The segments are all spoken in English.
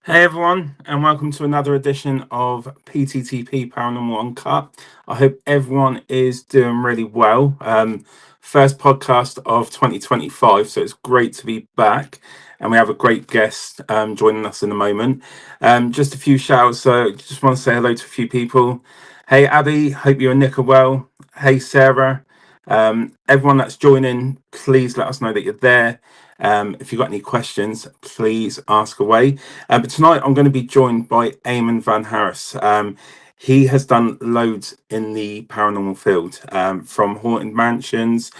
Hey everyone, and welcome to another edition of PTTP Paranormal Uncut. I hope everyone is doing really well. First podcast of 2025, so it's great to be back, and we have a great guest joining us in a moment. Just a few shouts, so just want to say hello to a few people. Hey Abby, hope you and Nick are well. Hey Sarah, everyone that's joining, please let us know that you're there. If you've got any questions, please ask away. But tonight I'm going to be joined by Eamonn Vann-Harris. He has done loads in the paranormal field, from haunted mansions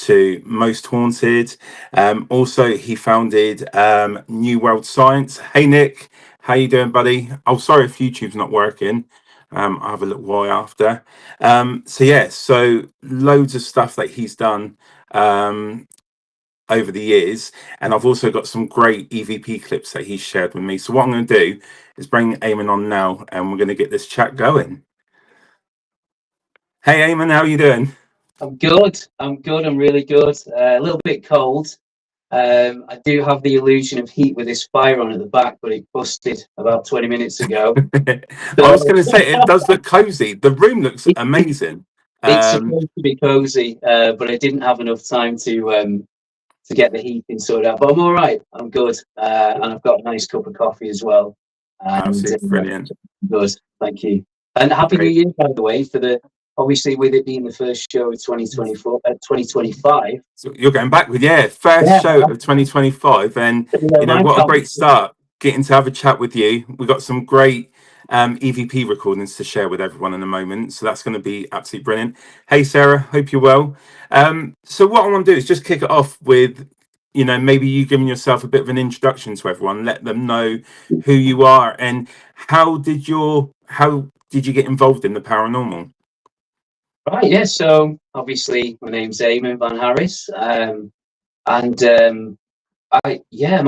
to most haunted. Also, he founded New World Science. Hey Nick, how you doing, buddy? Oh, sorry if YouTube's not working. I'll have a little while after. So loads of stuff that he's done. Over the years, and I've also got some great EVP clips that he's shared with me. So what I'm going to do is bring Eamon on now, and we're going to get this chat going. Hey Eamon, how are you doing? I'm good. I'm really good. A little bit cold. I do have the illusion of heat with this fire on at the back, but it busted about 20 minutes ago. I was So going to say it does look cozy. The room looks amazing. it's Um, supposed to be cozy, but I didn't have enough time to get the heating sorted out. But I'm all right. I'm good, and I've got a nice cup of coffee as well. And Absolutely brilliant. good. Thank you. And happy New Great. Year, by the way, for the obviously with it being the first show of 2025. So you're going back with first Yeah, show of 2025, and my what a count. great start getting to have a chat with you. We got some great EVP recordings to share with everyone in a moment, so that's going to be absolutely brilliant. Hey Sarah, hope you're well. So what I want to do is just kick it off with maybe you giving yourself a bit of an introduction to everyone, let them know who you are and how did you get involved in the paranormal. Right, yeah. So obviously, my name's Eamonn Vann-Harris, and my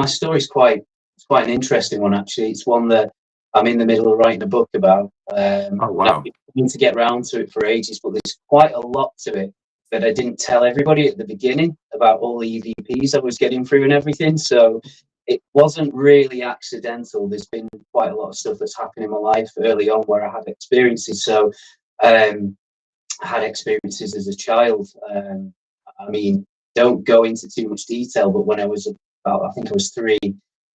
story's quite an interesting one actually. It's one that I'm in the middle of writing a book about. Oh And I've wow. been trying to get round to it for ages, but there's quite a lot to it that I didn't tell everybody at the beginning about all the EVPs I was getting through and everything. So it wasn't really accidental. There's been quite a lot of stuff that's happened in my life early on where I had experiences. So um, I had experiences as a child. I mean, don't go into too much detail, but when I was about, I think I was 3,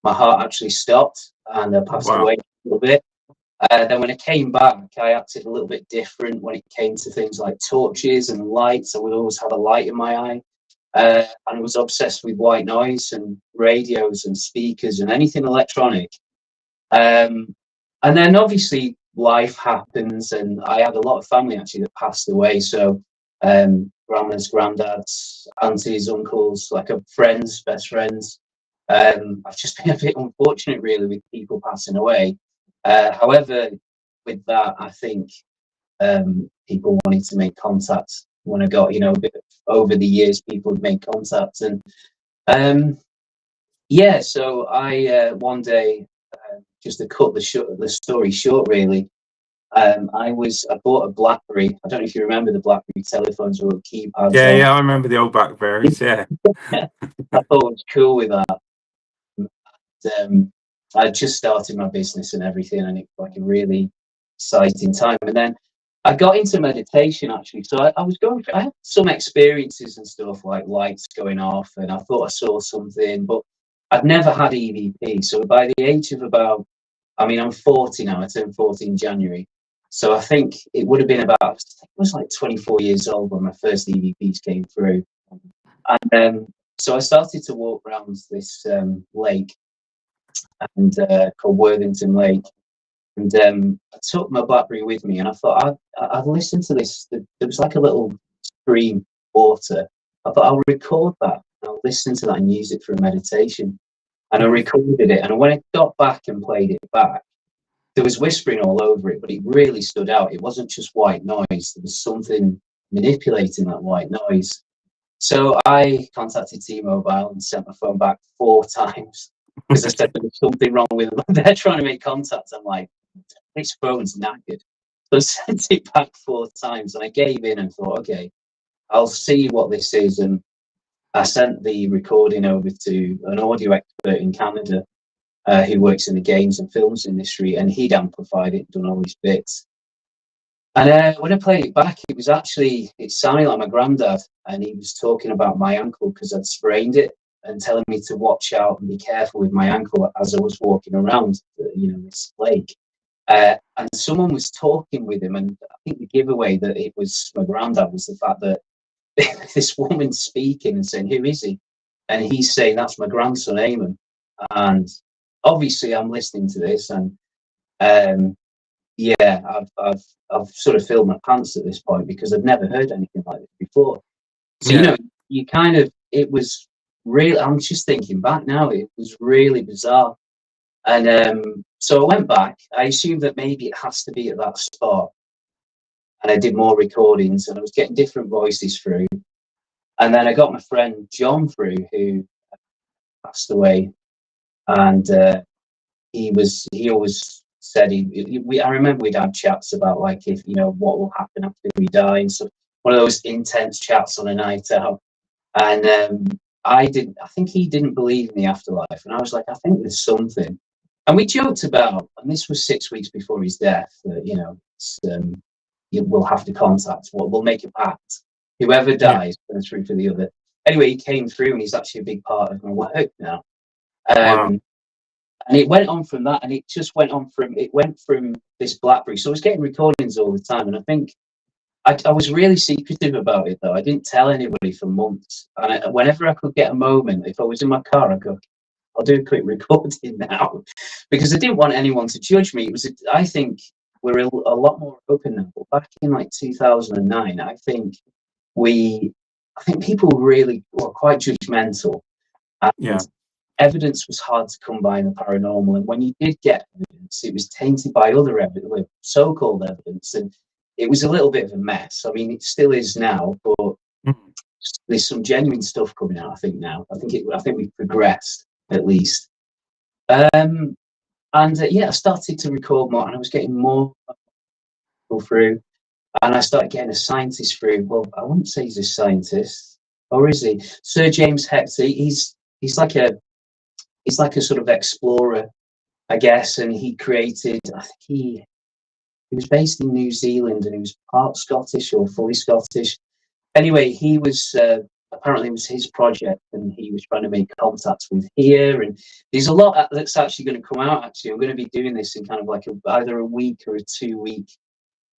my heart actually stopped and I passed Wow. away a little bit. Then when I came back, I acted a little bit different when it came to things like torches and lights. I would always have a light in my eye. And I was obsessed with white noise and radios and speakers and anything electronic. Um, and then obviously life happens, and I had a lot of family actually that passed away. So grandmas, granddads, aunties, uncles, friends, best friends. I've just been a bit unfortunate really with people passing away. However, with that, I think people wanted to make contact when I got, a bit over the years, people would make contact. And um, so I one day, just to cut the story short, really, I bought a BlackBerry. I don't know if you remember the BlackBerry telephones with keypads Yeah, on. yeah, I remember the old Blackberries. Yeah. I thought it was cool with that. I just started my business and everything, and it was like a really exciting time. And then I got into meditation actually. So I was going through, I had some experiences and stuff like lights going off, and I thought I saw something, but I'd never had EVP. So by the age of about, I mean, I'm 40 now, I turned 40 in January. So I think it would have been about, I was like 24 years old when my first EVPs came through. And so I started to walk around this lake and called Worthington Lake. And I took my BlackBerry with me, and I thought I'd listen to this. There was like a little stream water. I thought I'll record that. I'll listen to that and use it for a meditation. And I recorded it. And when I got back and played it back, there was whispering all over it, but it really stood out. It wasn't just white noise. There was something manipulating that white noise. So I contacted T-Mobile and sent my phone back 4 times because I said there was something wrong with them. They're trying to make contact. I'm like, this phone's knackered. So I sent it back 4 times and I gave in and thought, okay, I'll see what this is. And I sent the recording over to an audio expert in Canada. who works in the games and films industry, and he'd amplified it, done all these bits. And when I played it back, it sounded like my granddad, and he was talking about my ankle because I'd sprained it, and telling me to watch out and be careful with my ankle as I was walking around, this lake. And someone was talking with him, and I think the giveaway that it was my granddad was the fact that this woman's speaking and saying, "Who is he?" And he's saying, "That's my grandson, Eamonn." And obviously, I'm listening to this, and I've sort of filled my pants at this point because I've never heard anything like this before. So it was really. I'm just thinking back now. It was really bizarre, and so I went back. I assumed that maybe it has to be at that spot, and I did more recordings, and I was getting different voices through. And then I got my friend John through, who passed away, and he always said I remember we'd have chats about like if what will happen after we die, and so one of those intense chats on a night out. And I think he didn't believe in the afterlife, and I was like, I think there's something. And we joked about, and this was 6 weeks before his death, that we'll have to contact. We'll make a pact. Whoever dies goes through for the other. Anyway, he came through, and he's actually a big part of my work now. Wow. And it went on from that, and it went from this BlackBerry. So I was getting recordings all the time, and I think I was really secretive about it, though. I didn't tell anybody for months. And whenever I could get a moment, if I was in my car, I'd go, I'll do a quick recording now, because I didn't want anyone to judge me. I think we're a lot more open now. But back in like 2009, I think people really were quite judgmental. And evidence was hard to come by in the paranormal. And when you did get evidence, it was tainted by other evidence, so-called evidence. And it was a little bit of a mess. I mean, it still is now, but there's some genuine stuff coming out, I think, now. I think we've progressed, at least. I started to record more, and I was getting more people through. And I started getting a scientist through. Well, I wouldn't say he's a scientist, or is he? Sir James Hector. He's like a sort of explorer, I guess. And he created. I think he was based in New Zealand, and he was part Scottish or fully Scottish. Anyway, he was apparently it was his project, and he was trying to make contacts with here. And there's a lot that's actually going to come out. Actually, I'm going to be doing this in kind of like either a week or a 2-week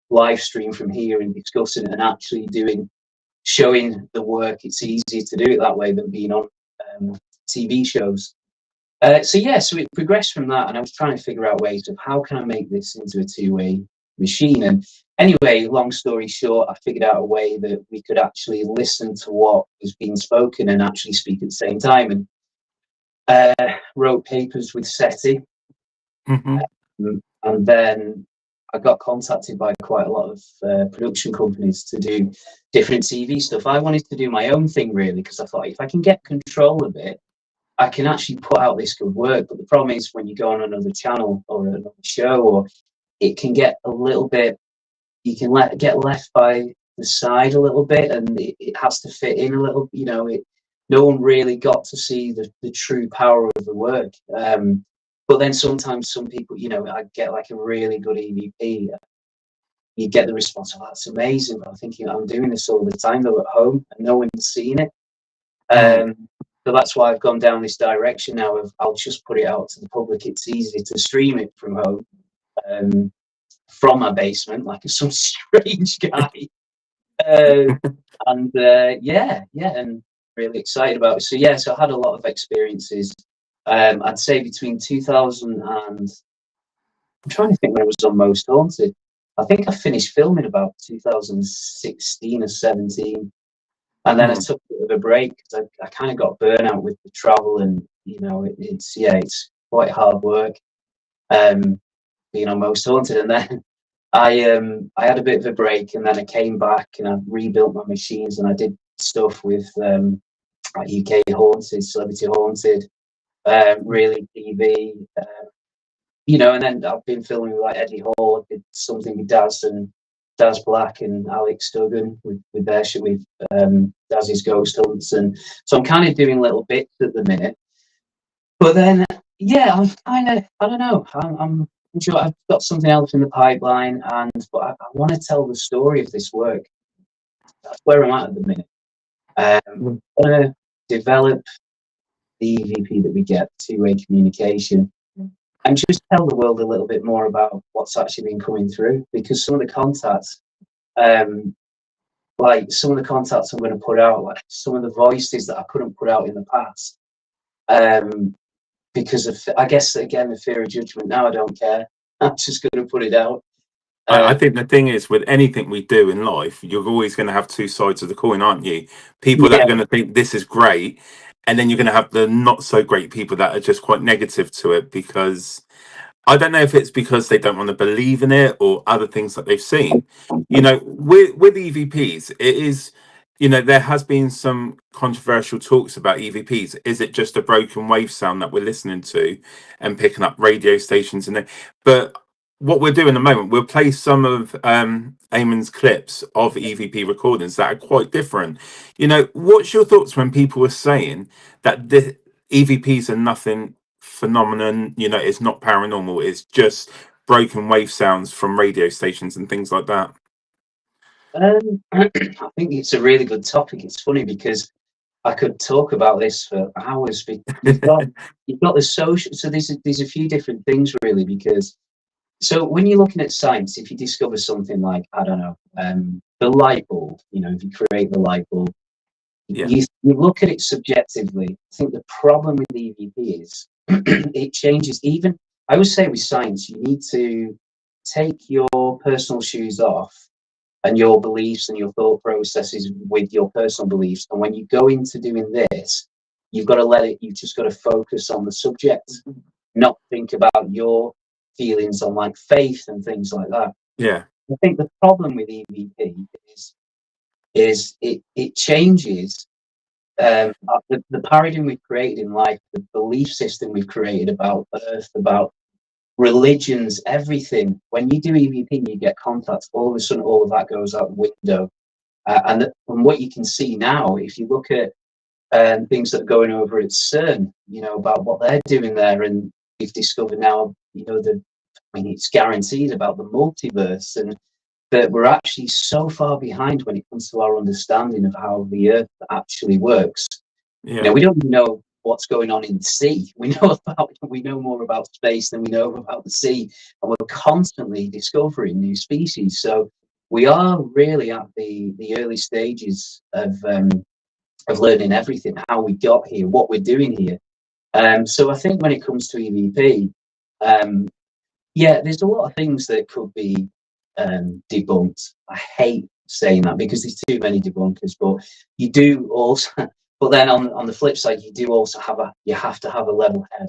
live stream from here, and discussing it and actually showing the work. It's easier to do it that way than being on TV shows. So it progressed from that, and I was trying to figure out ways of how can I make this into a two-way machine. And anyway, long story short, I figured out a way that we could actually listen to what was being spoken and actually speak at the same time, and wrote papers with SETI. And then I got contacted by quite a lot of production companies to do different TV stuff. I wanted to do my own thing, really, because I thought if I can get control of it, I can actually put out this good work. But the problem is when you go on another channel or another show, or it can get a little bit, you can get left by the side a little bit, and it has to fit in a little, no one really got to see the true power of the work. But then sometimes some people, I get like a really good EVP, you get the response, "Oh, that's amazing." But I'm thinking, I'm doing this all the time though at home, and no one's seeing it. So that's why I've gone down this direction now of I'll just put it out to the public. It's easy to stream it from home, from my basement, like some strange guy. And really excited about it. So I had a lot of experiences. I'd say between 2000 and I'm trying to think when I was on Most Haunted. I think I finished filming about 2016 or 17. And then I took a bit of a break because I kind of got burnout with the travel, and it's quite hard work being on Most Haunted. And then I had a bit of a break, and then I came back and I rebuilt my machines, and I did stuff with like UK Haunted, Celebrity Haunted, Really TV, and then I've been filming with like Eddie Hall. I did something with Daz Black and Alex Duggan with their show with Daz's Ghost Hunts, and so I'm kind of doing little bits at the minute. But then yeah, I'm kind of, I don't know, I'm sure I've got something else in the pipeline, but I want to tell the story of this work. That's where I'm at the minute. I want to develop the EVP that we get, two-way communication, and just tell the world a little bit more about what's actually been coming through. Because some of the contacts, like some of the contacts I'm going to put out, like some of the voices that I couldn't put out in the past, because of, I guess, again, the fear of judgment. Now I don't care. I'm just going to put it out. I think the thing is, with anything we do in life, you're always going to have two sides of the coin, aren't you? People that Yeah, are going to think this is great, and then you're going to have the not so great people that are just quite negative to it, because I don't know if it's because they don't want to believe in it or other things that they've seen. You know, with EVPs, it is, you know, there has been some controversial talks about EVPs. Is it just a broken wave sound that we're listening to and picking up radio stations and then, but what we'll do in a moment, we'll play some of Eamonn's clips of EVP recordings that are quite different. You know, what's your thoughts when people are saying that the EVPs are nothing phenomenon, you know, it's not paranormal, it's just broken wave sounds from radio stations and things like that? I think it's a really good topic. It's funny because I could talk about this for hours. But you've got the social. So there's a few different things really, because so when you're looking at science, if you discover something like, I don't know, the light bulb, you know, if you create the light bulb, Yeah, you look at it subjectively. I think the problem with EVP is it changes. Even I would say with science, you need to take your personal shoes off and your beliefs and your thought processes with your personal beliefs. And when you go into doing this, you've got to you've just got to focus on the subject, not think about your feelings on like faith and things like that. yeah, I think the problem with EVP is it changes the paradigm we've created in life, the belief system we've created about Earth, about religions, everything. When you do EVP, you get contacts. All of a sudden, all of that goes out the window. And from what you can see now, if you look at things that are going over at CERN, you know, about what they're doing there, and we've discovered now, you know, I mean, it's guaranteed about the multiverse, and that we're actually so far behind when it comes to our understanding of how the Earth actually works. You know, yeah, we don't even know what's going on in the sea. We know more about space than we know about the sea, and we're constantly discovering new species. So we are really at the early stages of learning everything, how we got here, what we're doing here. So I think when it comes to EVP, yeah, there's a lot of things that could be debunked. I hate saying that because there's too many debunkers, but you do also. But then on the flip side, you do also have to have a level head,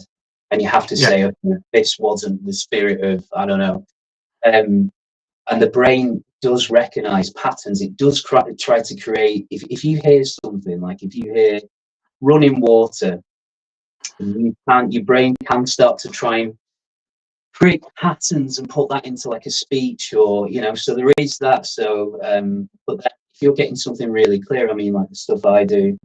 and you have to yeah, say, okay, this wasn't the spirit of, I don't know. And the brain does recognize patterns. It does try to create. If you hear something like if you hear running water, your brain can start to try and create patterns and put that into like a speech, or you know, so there is that. So but then if you're getting something really clear, I mean, like the stuff I do,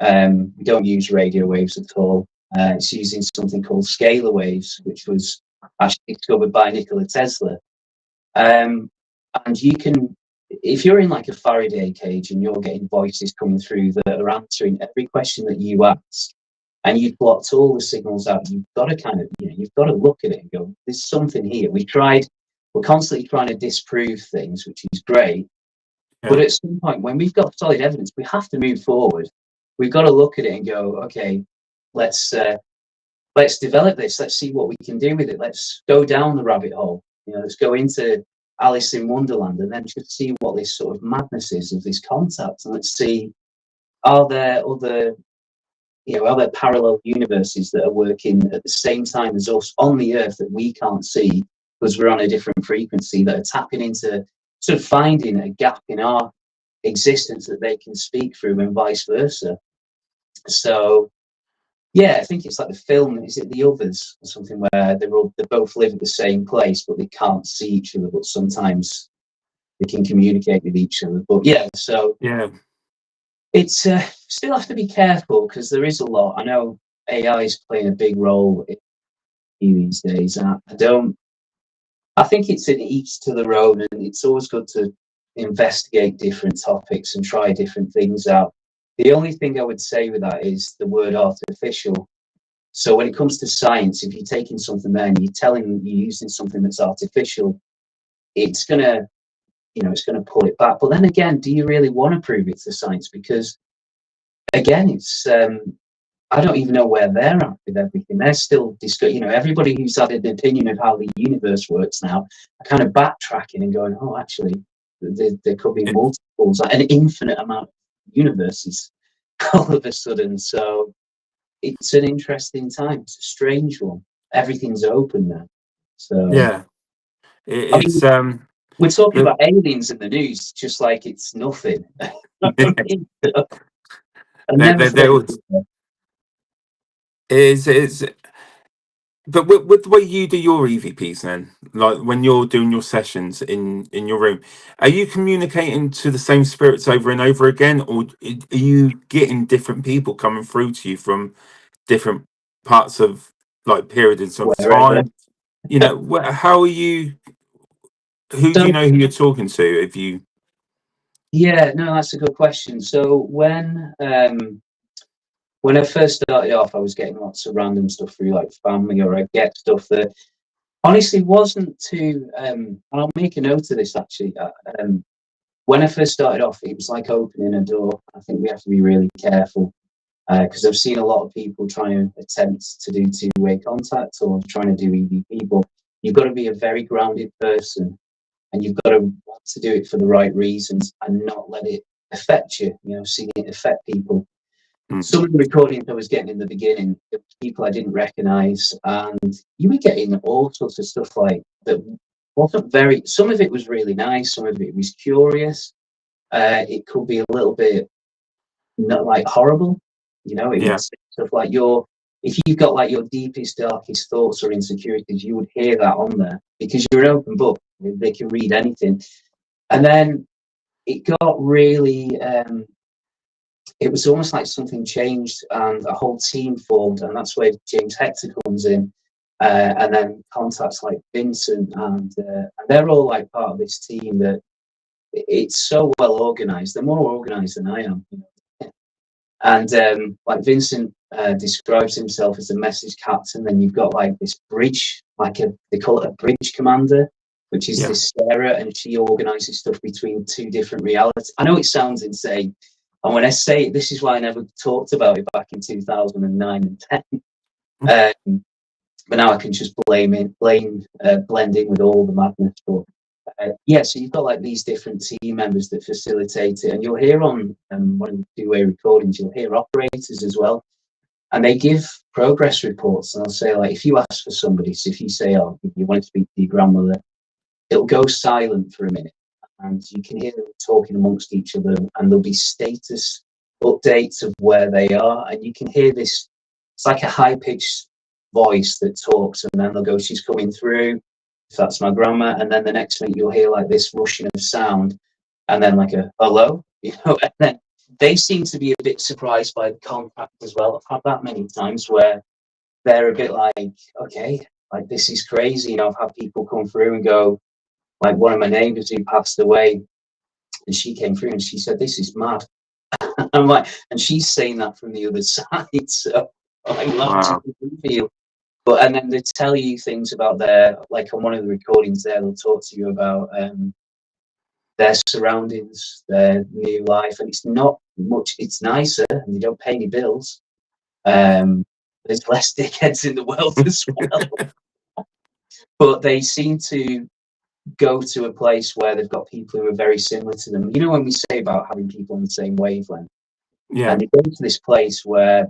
we don't use radio waves at all. It's using something called scalar waves, which was actually discovered by Nikola Tesla. And you can, if you're in like a Faraday cage and you're getting voices coming through that are answering every question that you ask, and you've blocked all the signals out, you've got to kind of, you know, you've got to look at it and go, there's something here. We're constantly trying to disprove things, which is great. But yeah, at some point, when we've got solid evidence, we have to move forward. We've got to look at it and go, okay, let's let's develop this. Let's see what we can do with it. Let's go down the rabbit hole. You know, let's go into Alice in Wonderland and then just see what this sort of madness is of this concept. And let's see, are there other, you know, are there parallel universes that are working at the same time as us on the Earth that we can't see because we're on a different frequency, that are tapping into sort of finding a gap in our existence that they can speak through, and vice versa. So yeah, I think it's like the film, is it The Others or something, where they both live at the same place but they can't see each other, but sometimes they can communicate with each other. But yeah, so yeah, it's still have to be careful because there is a lot. I know AI is playing a big role these days. I think it's in each to their own, and it's always good to investigate different topics and try different things out. The only thing I would say with that is the word artificial. So when it comes to science, if you're taking something there and you're using something that's artificial, it's gonna, it's gonna pull it back. But then again, do you really want to prove it to science? Because again, it's I don't even know where they're at with everything. They're still discussing, everybody who's had an opinion of how the universe works now are kind of backtracking and going, oh, actually, there could be multiples, like an infinite amount of universes all of a sudden. So it's an interesting time. It's a strange one. Everything's open now. So Yeah, I mean, it's we're talking about aliens in the news, just like it's nothing. I never thought is but with the way you do your EVPs, then, like when you're doing your sessions in your room, are you communicating to the same spirits over and over again, or are you getting different people coming through to you from different parts of, like, periods of wherever. time? How are you? Who do So you know who you're talking to? If you, yeah, no, that's a good question. So when I first started off, I was getting lots of random stuff through like family, or I get stuff that honestly wasn't too. And I'll make a note of this actually. When I first started off, it was like opening a door. I think we have to be really careful because I've seen a lot of people trying to attempt to do two-way contact or trying to do EVP, but you've got to be a very grounded person, and you've got to want to do it for the right reasons and not let it affect you. Seeing it affect people. Some of the recordings I was getting in the beginning, it was people I didn't recognize, and you were getting all sorts of stuff like that wasn't very. Some of it was really nice, some of it was curious. It could be a little bit not like horrible, It would yeah, say stuff like if you've got like your deepest, darkest thoughts or insecurities, you would hear that on there because you're an open book. They can read anything, and then it got really. It was almost like something changed and a whole team formed, and that's where James Hector comes in, and then contacts like Vincent, and they're all like part of this team that it's so well organized. They're more organized than I am, and like Vincent describes himself as a message captain. Then you've got like this bridge, they call it a bridge commander, which is yeah, this Sarah, and she organizes stuff between two different realities. I know it sounds insane. And when I say it, this is why I never talked about it back in 2009 and 10. But now I can just blend in with all the madness. But so you've got like these different team members that facilitate it, and you'll hear on one of the two-way recordings, you'll hear operators as well, and they give progress reports. And I'll say, like, if you ask for somebody, so if you say, oh, you want to speak to your grandmother, it'll go silent for a minute, and you can hear them talking amongst each other, and there'll be status updates of where they are, and you can hear this. It's like a high-pitched voice that talks, and then they'll go, she's coming through, if that's my grandma, and then the next minute you'll hear like this rushing of sound, and then like a hello, and then they seem to be a bit surprised by the contact as well. I've had that many times where they're a bit like, okay, like this is crazy. I've had people come through and go, like one of my neighbors who passed away, and she came through and she said, this is mad. I'm like, and she's saying that from the other side. So I'm like, wow, feel. But and then they tell you things about their, like on one of the recordings there, they'll talk to you about their surroundings, their new life, and it's not much. It's nicer, and you don't pay any bills. There's less dickheads in the world as well, but they seem to go to a place where they've got people who are very similar to them. When we say about having people on the same wavelength, yeah, and they go to this place where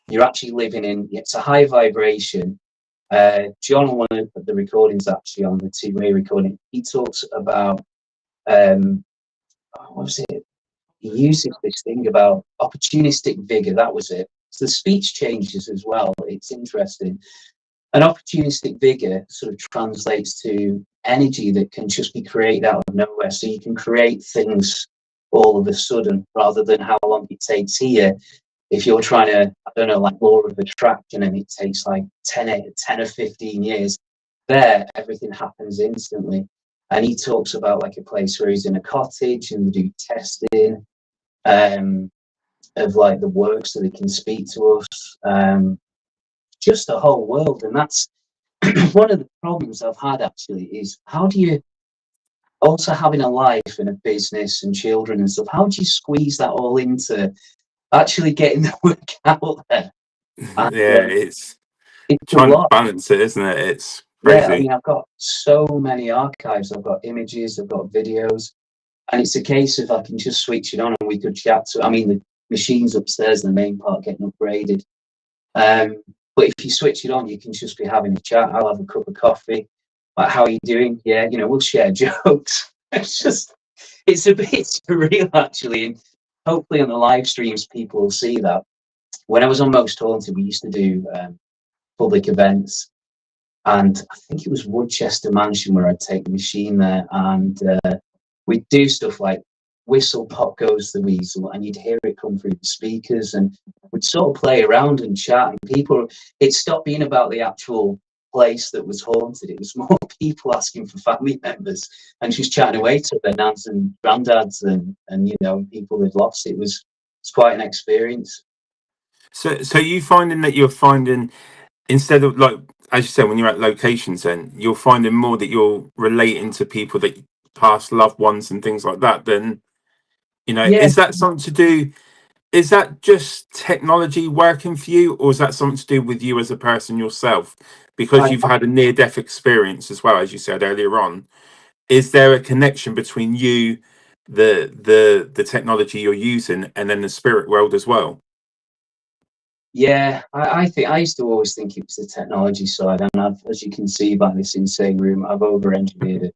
you're actually living in, it's a high vibration. John, on one of the recordings, actually on the two-way recording, he talks about, what was it? He uses this thing about opportunistic vigor. That was it. So the speech changes as well. It's interesting. An opportunistic vigor sort of translates to energy that can just be created out of nowhere. So you can create things all of a sudden rather than how long it takes here. if you're trying to, I don't know, like law of attraction, and it takes like 10 or 15 years, there, everything happens instantly. And he talks about like a place where he's in a cottage and they do testing of like the work so they can speak to us. Just the whole world. And that's one of the problems I've had actually is how do you, also having a life and a business and children and stuff, how do you squeeze that all into actually getting the work out there? And Yeah, it's it's a trying to lot. balance it, isn't it? It's Yeah, I crazy. mean, I've got so many archives. I've got images, I've got videos, and it's a case of I can just switch it on and we could chat. I mean, the machines upstairs in the main part getting upgraded. But if you switch it on, you can just be having a chat. I'll have a cup of coffee. Like, how are you doing? Yeah, you know, we'll share jokes. It's just, it's a bit surreal actually. And hopefully on the live streams, people will see that. When I was on Most Haunted, we used to do public events. And I think it was Woodchester Mansion where I'd take the machine there, and we'd do stuff like whistle, pop goes the weasel, and you'd hear it come through the speakers, and we'd sort of play around and chat, and people, it stopped being about the actual place that was haunted. It was more people asking for family members and just chatting away to their nads and granddads and you know, people who'd lost. It's quite an experience. So you finding that you're finding, instead of like, as you said, when you're at locations, then you're finding more that you're relating to people that past loved ones and things like that. Then, you know, Yeah, is that something to do? Is that just technology working for you, or is that something to do with you as a person yourself? Because I, you've had a near-death experience as well, as you said earlier on. Is there a connection between you, the technology you're using, and then the spirit world as well? yeah, I think I used to always think it was the technology side, and I've, as you can see by this insane room, I've over-engineered it.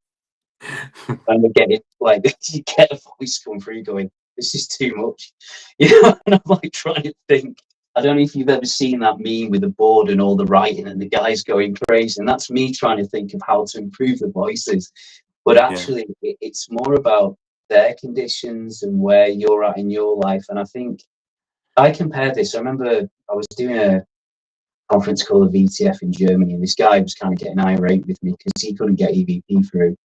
And we're getting like you get a voice come through going, "This is too much," you know. And I'm like trying to think. I don't know if you've ever seen that meme with the board and all the writing, and the guys going crazy. And that's me trying to think of how to improve the voices. But Yeah, actually, it's more about their conditions and where you're at in your life. And I think I compare this. I remember I was doing a conference called the VTF in Germany, and this guy was kind of getting irate with me because he couldn't get EVP through.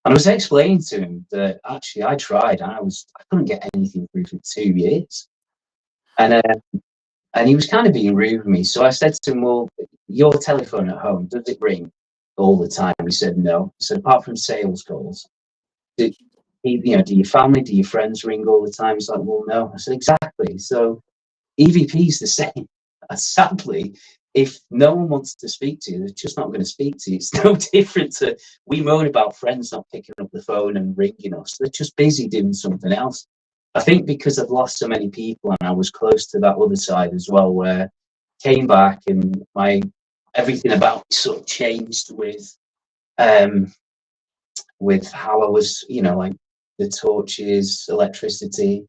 And I was explaining to him that actually I tried, and I couldn't get anything through for 2 years. And he was kind of being rude with me. So I said to him, "Well, your telephone at home, does it ring all the time?" He said, "No." I said, "Apart from sales calls, do, you know, do your family, do your friends ring all the time?" He's like, "Well, no." I said, "Exactly. So EVP is the same." Sadly, if no one wants to speak to you, they're just not going to speak to you. It's no different to, we moan about friends not picking up the phone and ringing us. They're just busy doing something else. I think because I've lost so many people, and I was close to that other side as well, where came back and my everything about me sort of changed um with how I was, you know, like the torches, electricity,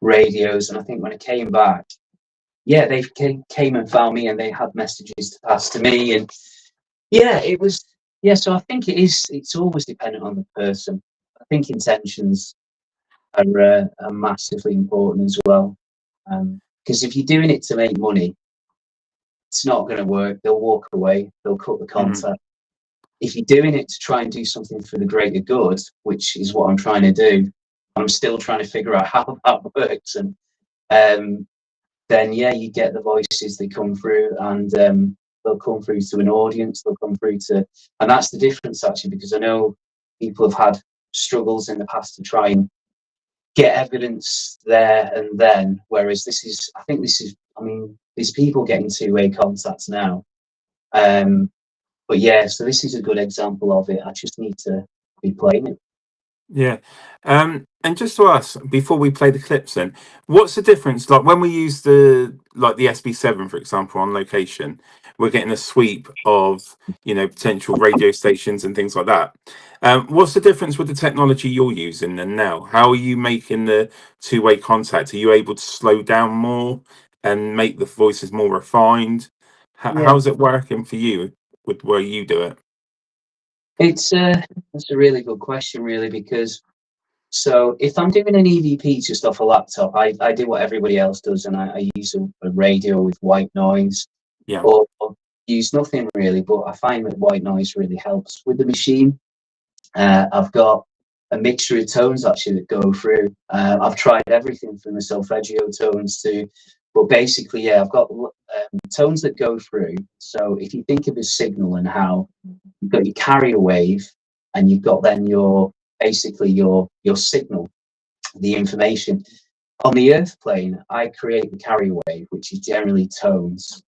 radios. And I think when I came back, yeah, they came and found me, and they had messages to pass to me. And yeah, it was, yeah. So I think it's always dependent on the person. I think intentions are massively important as well. Because if you're doing it to make money, it's not going to work. They'll walk away, they'll cut the mm, contact. If you're doing it to try and do something for the greater good, which is what I'm trying to do, I'm still trying to figure out how that works. And um, then yeah, you get the voices that come through, and they'll come through to an audience, they'll come through to, and that's the difference actually, because I know people have had struggles in the past to try and get evidence there and then, whereas this is, I think this is, I mean, there's people getting two-way contacts now. But yeah, so this is a good example of it. I just need to be playing it. yeah. And just to ask before we play the clips, then, what's the difference? Like when we use the SB7, for example, on location, we're getting a sweep of, you know, potential radio stations and things like that. What's the difference with the technology you're using and now? How are you making the two-way contact? Are you able to slow down more and make the voices more refined? Yeah, How's it working for you with where you do it? it's that's a really good question, really, because So if I'm doing an EVP just off a laptop, I do what everybody else does, and I use a radio with white noise, Yeah. or use nothing really. But I find that white noise really helps with the machine. I've got a mixture of tones actually that go through. I've tried everything from the solfeggio tones to, but basically, yeah, I've got tones that go through. So if you think of a signal and how you've got your carrier wave, and you've got then your basically your signal, the information. On the earth plane, I create the carrier wave, which is generally tones,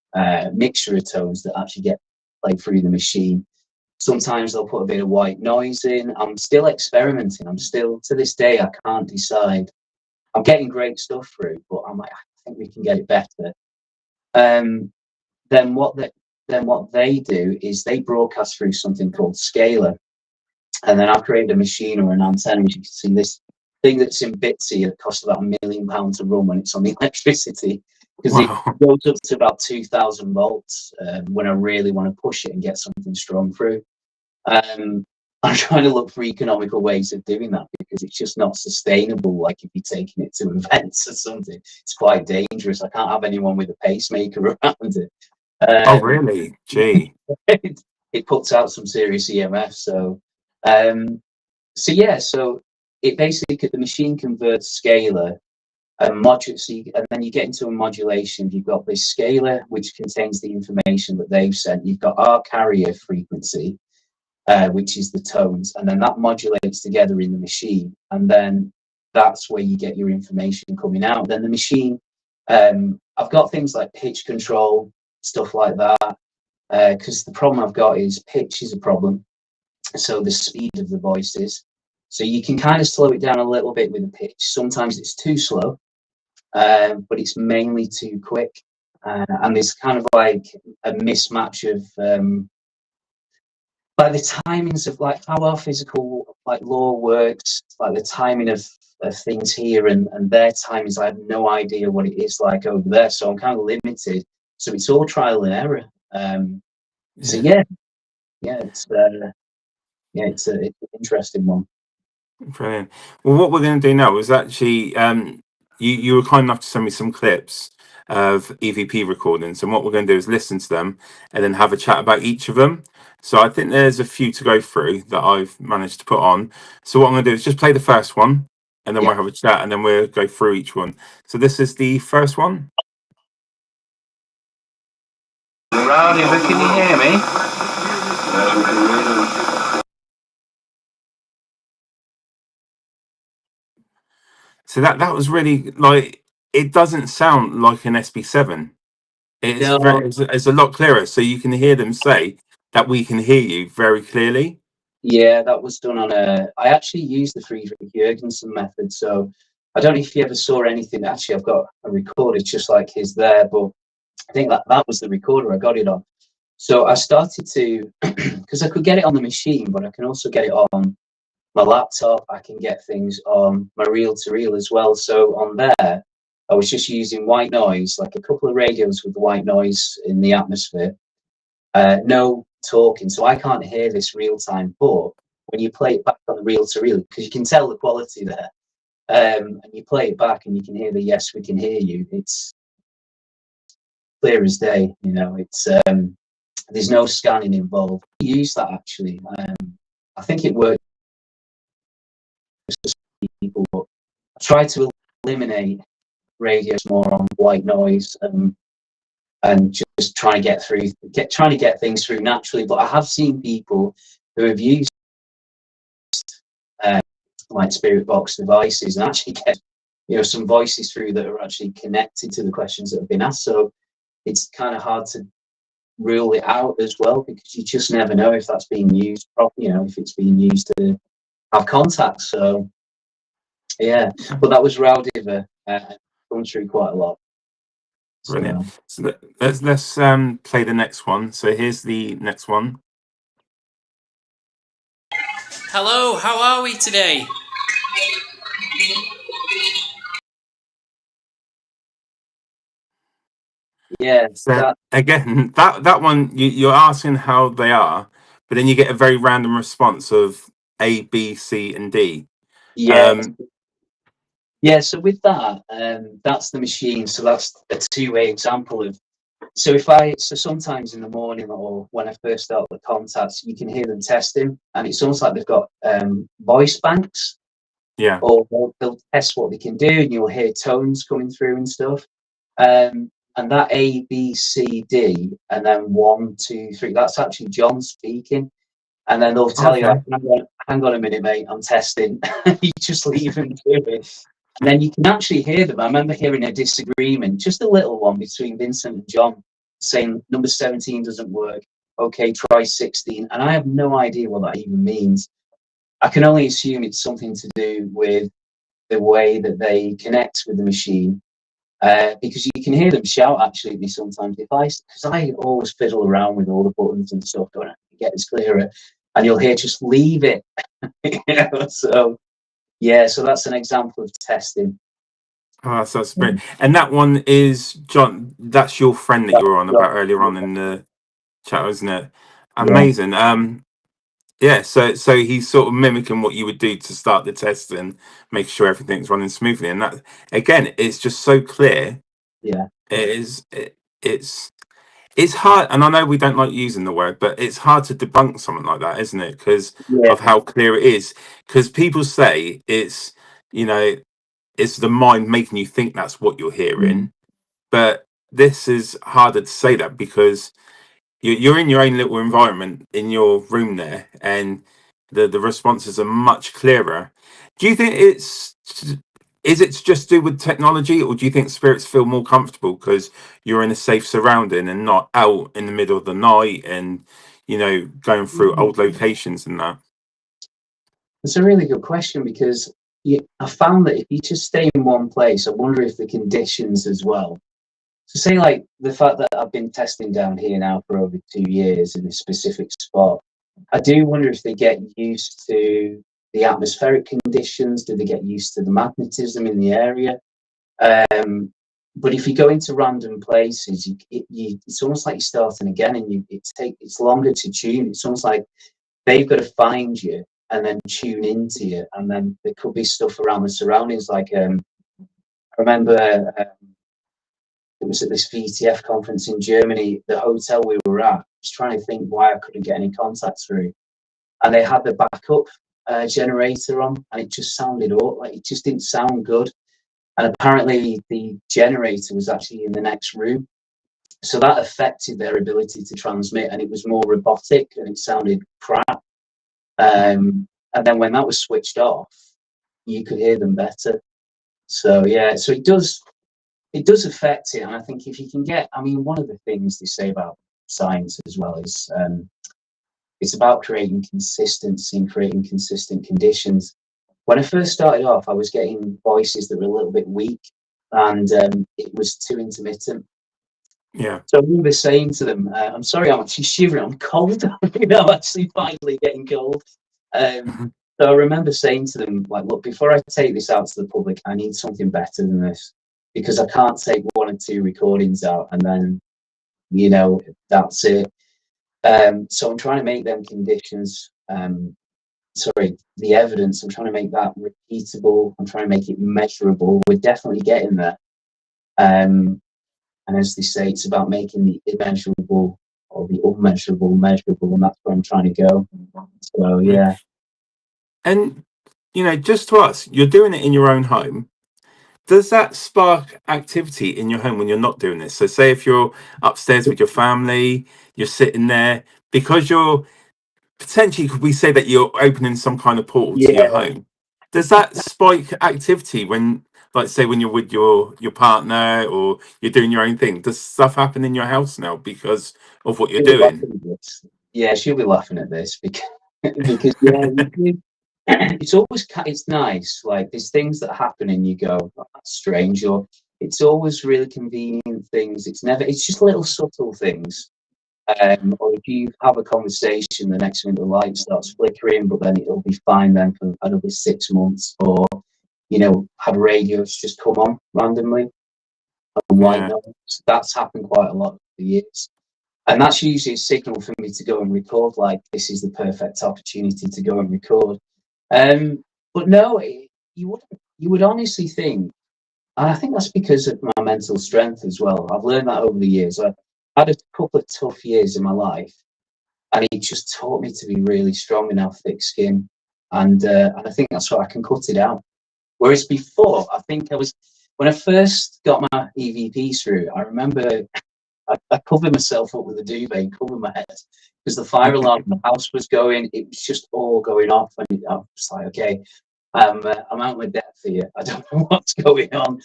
mixture of tones that actually get played through the machine. Sometimes they'll put a bit of white noise in. I'm still experimenting. I'm still, to this day, I can't decide. I'm getting great stuff through, but I'm like, I think we can get it better. Then what they do is they broadcast through something called scalar. And then I've created a machine or an antenna, as you can see, this thing that's in Bitsy, it costs about £1 million to run when it's on the electricity, because it Wow. goes up to about 2,000 volts when I really want to push it and get something strong through. I'm trying to look for economical ways of doing that, because it's just not sustainable. Like if you're taking it to events or something, it's quite dangerous. I can't have anyone with a pacemaker around it. Oh, really? Gee. It puts out some serious EMF. So yeah, so it basically, the machine converts scalar and modulate, and then you get into a modulation. You've got this scalar, which contains the information that they've sent. You've got our carrier frequency, which is the tones, and then that modulates together in the machine, and then that's where you get your information coming out. Then the machine, I've got things like pitch control, stuff like that, because the problem I've got is pitch is a problem. So the speed of the voices. So you can kind of slow it down a little bit with the pitch. Sometimes it's too slow, but it's mainly too quick. And there's kind of like a mismatch of like the timings of like how our physical like law works, like the timing of things here and their timings. I have no idea what it is like over there. So I'm kind of limited. So it's all trial and error. So yeah, it's an interesting one. Brilliant. Well, what we're going to do now is actually, you were kind enough to send me some clips of EVP recordings, and what we're going to do is listen to them and then have a chat about each of them. So I think there's a few to go through that I've managed to put on. So what I'm going to do is just play the first one, and then Yeah. we'll have a chat, and then we'll go through each one. So this is the first one. Rowdy, but can you hear me? So that was really like, it doesn't sound like an SB7. It's No, very, it's a lot clearer, so you can hear them say that we can hear you very clearly. yeah, that was done on I actually used the Friedrich Jurgensen method. So I don't know if you ever saw anything. Actually, I've got a recorder just like his there, but I think that was the recorder I got it on. So I started to, because I could get it on the machine, but I can also get it on my laptop. I can get things on my reel-to-reel as well. So on there, I was just using white noise, like a couple of radios with the white noise in the atmosphere. No talking, so I can't hear this real time. But when you play it back on the reel to reel, because you can tell the quality there, and you play it back and you can hear the yes, we can hear you. It's clear as day. You know, it's there's no scanning involved. I use that actually. I think it works for people, but I try to eliminate radios more on white noise. And just trying to get things through naturally. But I have seen people who have used like spirit box devices and actually get some voices through that are actually connected to the questions that have been asked. So it's kind of hard to rule it out as well, because you just never know if that's being used properly, if it's being used to have contact. So yeah, but that was Rowdiver going through quite a lot. Brilliant. So let's play the next one. So here's the next one. Hello, how are we today? Yeah. So again, that one, you're asking how they are, but then you get a very random response of A, B, C, and D. Yeah. Yeah, so with that, that's the machine. So that's a two-way example of. So sometimes in the morning or when I first start the contacts, you can hear them testing, and it's almost like they've got voice banks, Yeah. or they'll test what they can do, and you'll hear tones coming through and stuff. And that A, B, C, D, and then 1, 2, 3. That's actually John speaking. And then they'll tell you, Okay. like, hang on a minute, mate, I'm testing. You just leave them do it. And then you can actually hear them. I remember hearing a disagreement, just a little one, between Vincent and John, saying number 17 doesn't work. Okay, try 16. And I have no idea what that even means. I can only assume it's something to do with the way that they connect with the machine. Because you can hear them shout actually at me sometimes because I always fiddle around with all the buttons and stuff, going to get this clearer, and you'll hear just leave it. So yeah, so that's an example of testing. Oh, that's brilliant. And that one is John. That's your friend that you were on about earlier on in the chat, isn't it? Yeah, Amazing. Yeah. So he's sort of mimicking what you would do to start the test and make sure everything's running smoothly. And that again, it's just so clear. yeah, It is. It's hard, and I know we don't like using the word, but it's hard to debunk something like that, isn't it? Because yeah. of how clear it is. Because people say it's, you know, it's the mind making you think that's what you're hearing, but this is harder to say that because you're in your own little environment in your room there, and the responses are much clearer. Do you think is it just to do with technology, or do you think spirits feel more comfortable because you're in a safe surrounding and not out in the middle of the night and going through old locations and that? It's a really good question because I found that if you just stay in one place, I wonder if the conditions as well. So say like the fact that I've been testing down here now for over 2 years in a specific spot, I do wonder if they get used to the atmospheric conditions. Do they get used to the magnetism in the area? But if you go into random places, it's almost like you're starting again, and it's longer to tune. It's almost like they've got to find you and then tune into you, and then there could be stuff around the surroundings. Like I remember it was at this VTF conference in Germany. The hotel we were at, I was trying to think why I couldn't get any contact through, and they had the backup generator on, and it just sounded like it just didn't sound good. And apparently the generator was actually in the next room. So that affected their ability to transmit, and it was more robotic and it sounded crap. And then when that was switched off, you could hear them better. So yeah, so it does affect it. And I think if you can one of the things they say about science as well is it's about creating consistency and creating consistent conditions. When I first started off, I was getting voices that were a little bit weak, and it was too intermittent. Yeah. So I remember saying to them, I'm sorry, I'm actually shivering, I'm cold. I'm actually finally getting cold. So I remember saying to them, like, look, before I take this out to the public, I need something better than this, because I can't take 1 or 2 recordings out and then, that's it. So I'm trying to make them conditions, the evidence, I'm trying to make that repeatable. I'm trying to make it measurable. We're definitely getting there. And as they say, it's about making the immeasurable or the unmeasurable measurable, and that's where I'm trying to go. So yeah. And just to us, you're doing it in your own home. Does that spark activity in your home when you're not doing this? So say if you're upstairs with your family, you're sitting there, because you're potentially, could we say that you're opening some kind of portal to your Yeah. home? Does that spike activity when, like, say, when you're with your partner or you're doing your own thing? Does stuff happen in your house now because of what you're She'll be doing? laughing at this. Yeah, she'll be laughing at this because it's nice. Like there's things that happen and you go, oh, that's strange, or it's always really convenient things. It's just little subtle things. Or if you have a conversation, the next minute the light starts flickering, but then it'll be fine then for another 6 months. Or have radios just come on randomly and white Yeah. noise. That's happened quite a lot for years. And that's usually a signal for me to go and record, like this is the perfect opportunity to go and record. But no, you would honestly think, and I think that's because of my mental strength as well. I've learned that over the years. I had a couple of tough years in my life, and it just taught me to be really strong and have thick skin. And I think that's why I can cut it out. Whereas before, I think when I first got my EVP through, I remember I covered myself up with a duvet, covered my head, because the fire alarm in the house was going. It was just all going off, and I was like, okay, I'm out of my depth here. I don't know what's going on.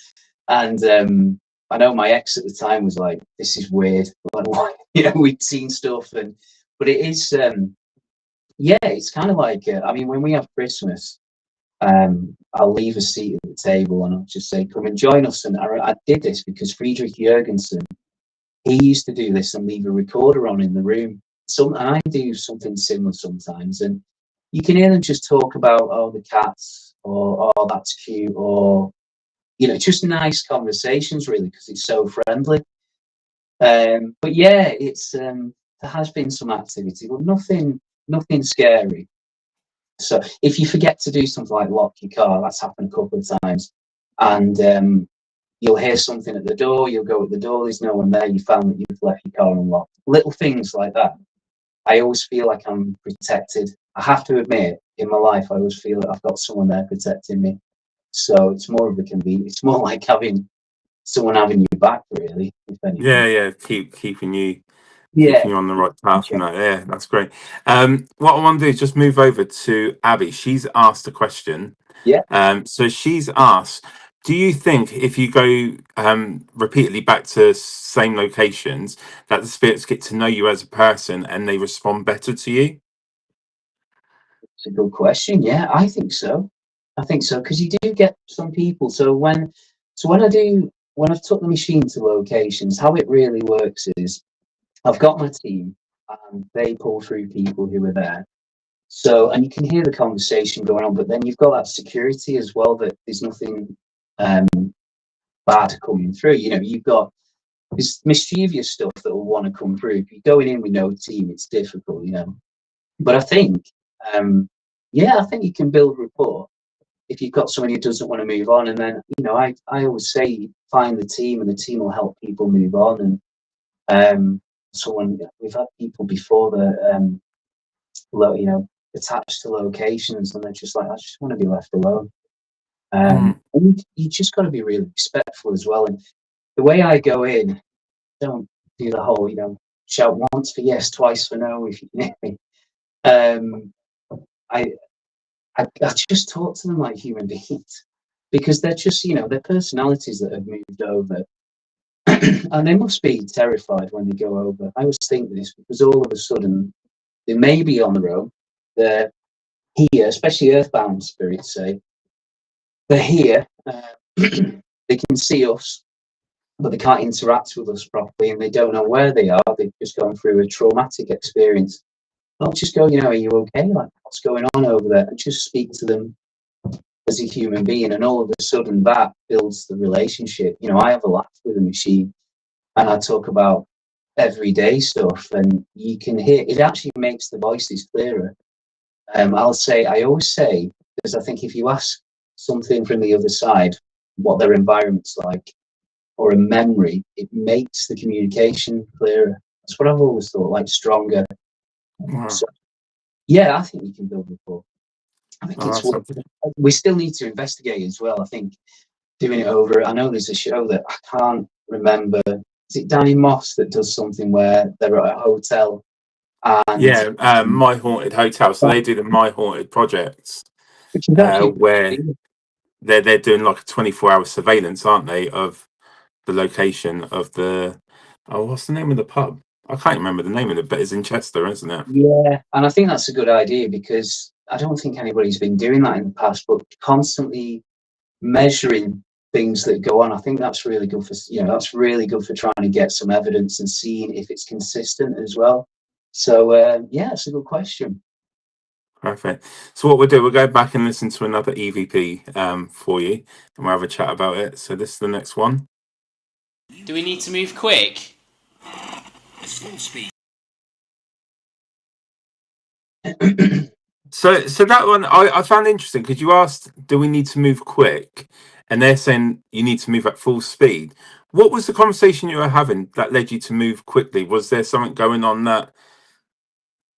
And I know my ex at the time was like, "This is weird." Like, what? We'd seen stuff, but it is, yeah, it's kind of like, I mean, when we have Christmas, I'll leave a seat at the table and I'll just say, "Come and join us." And I did this because Friedrich Jurgensen, he used to do this and leave a recorder on in the room. And I do something similar sometimes, and you can hear them just talk about, oh, the cats, or oh, that's cute, or just nice conversations, really, because it's so friendly. But yeah, there has been some activity, but nothing scary. So if you forget to do something like lock your car, that's happened a couple of times, and you'll hear something at the door, you'll go at the door, there's no one there, you found that you've left your car unlocked. Little things like that. I always feel like I'm protected. I have to admit, in my life, I always feel that I've got someone there protecting me. So it's more of a convenience. It's more like having someone having your back, really, if anything. Yeah, keeping you Yeah. on the right path from that. Yeah, that's great. What I want to do is just move over to Abby. She's asked a question. Yeah. So she's asked, do you think if you go repeatedly back to same locations, that the spirits get to know you as a person and they respond better to you? It's a good question. Yeah, I think so. Because you do get some people. So when I've took the machine to locations, how it really works is I've got my team and they pull through people who are there. So, and you can hear the conversation going on, but then you've got that security as well, that there's nothing um, bad coming through. You've got this mischievous stuff that will want to come through. If you're going in with no team, it's difficult. But I think, yeah, I think you can build rapport if you've got somebody who doesn't want to move on. And then, I always say, find the team, and the team will help people move on. And we've had people before that, attached to locations, and they're just like, I just want to be left alone. And you just got to be really respectful as well. And the way I go in, don't do the whole, shout once for yes, twice for no, if you can hear me. I just talk to them like human beings, because they're just, they're personalities that have moved over, and they must be terrified when they go over. I always think this, because all of a sudden they may be on their own. They're here, especially earthbound spirits say, they're here. They can see us, but they can't interact with us properly, and they don't know where they are. They've just gone through a traumatic experience. I'll just go, are you okay? Like, what's going on over there? And just speak to them as a human being. And all of a sudden that builds the relationship. I have a laugh with a machine, and I talk about everyday stuff, and you can hear, it actually makes the voices clearer. I always say, because I think if you ask something from the other side, what their environment's like, or a memory, it makes the communication clearer. That's what I've always thought, like stronger. Wow. So, yeah, I think you can build rapport. I think we still need to investigate as well. I think doing it over, I know there's a show that I can't remember. Is it Danny Moss that does something where they're at a hotel? And My Haunted Hotel. So they do the My Haunted projects, which is actually where they're doing like a 24-hour surveillance, aren't they, of the location of the what's the name of the pub? I can't remember the name of it, but it's in Chester, isn't it? Yeah, and I think that's a good idea, because I don't think anybody's been doing that in the past, but constantly measuring things that go on. I think that's really good for trying to get some evidence and seeing if it's consistent as well. So yeah, it's a good question. Perfect. So what we'll do, we'll go back and listen to another EVP for you, and we'll have a chat about it. So this is the next one. Do we need to move quick? Full speed. So that one I found interesting because you asked, do we need to move quick? And they're saying you need to move at full speed. What was the conversation you were having that led you to move quickly? Was there something going on that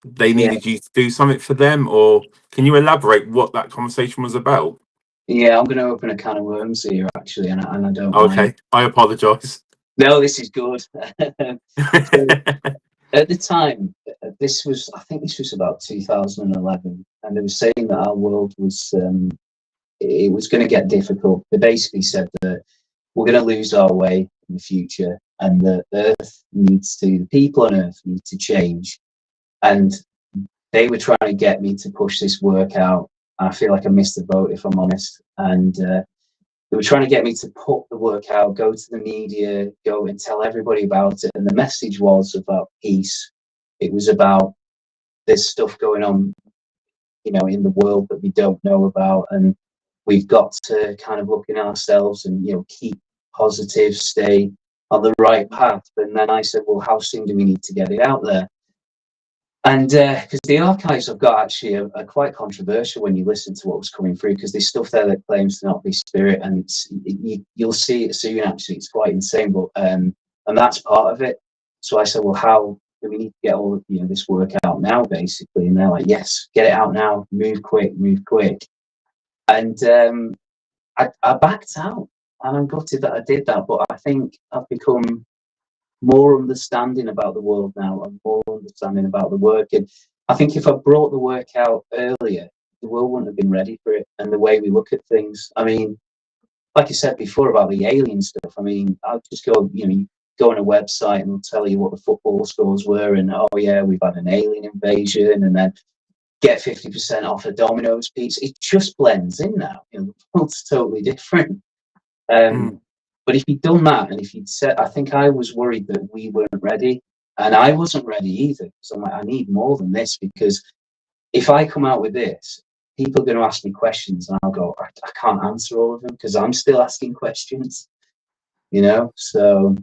they Yeah, needed you to do something for them, or can you elaborate what that conversation was about? yeah. I'm going to open a can of worms here, actually, and I don't mind. Okay, I apologize. No, this is good. So at the time, I think this was about 2011, and they were saying that our world was, it was going to get difficult. They basically said that we're going to lose our way in the future, and the people on Earth need to change. And they were trying to get me to push this work out. I feel like I missed the boat, if I'm honest. And they were trying to get me to put the work out, go to the media, go and tell everybody about it. And the message was about peace. It was about there's stuff going on, in the world that we don't know about, and we've got to kind of look in ourselves and keep positive, stay on the right path. And then I said, well, how soon do we need to get it out there? And because the archives I've got actually are quite controversial when you listen to what was coming through, because there's stuff there that claims to not be spirit, and you'll see it soon. Actually, it's quite insane, but and that's part of it. So I said, well, how do we need to get all of this work out now, basically? And they're like, yes, get it out now, move quick, move quick. And I backed out, and I'm gutted that I did that. But I think I've become more understanding about the world now, and more understanding about the work. And I think if I brought the work out earlier, the world wouldn't have been ready for it. And the way we look at things, I mean, like I said before about the alien stuff, I mean, I'll just go, you go on a website and they'll tell you what the football scores were, and oh yeah, we've had an alien invasion, and then get 50% off a Domino's pizza. It just blends in now. The world's totally different. Mm. But if you'd done that, and if you'd said, I think I was worried that we weren't ready, and I wasn't ready either. So I'm like, I need more than this, because if I come out with this, people are going to ask me questions, and I'll go, I can't answer all of them because I'm still asking questions, So,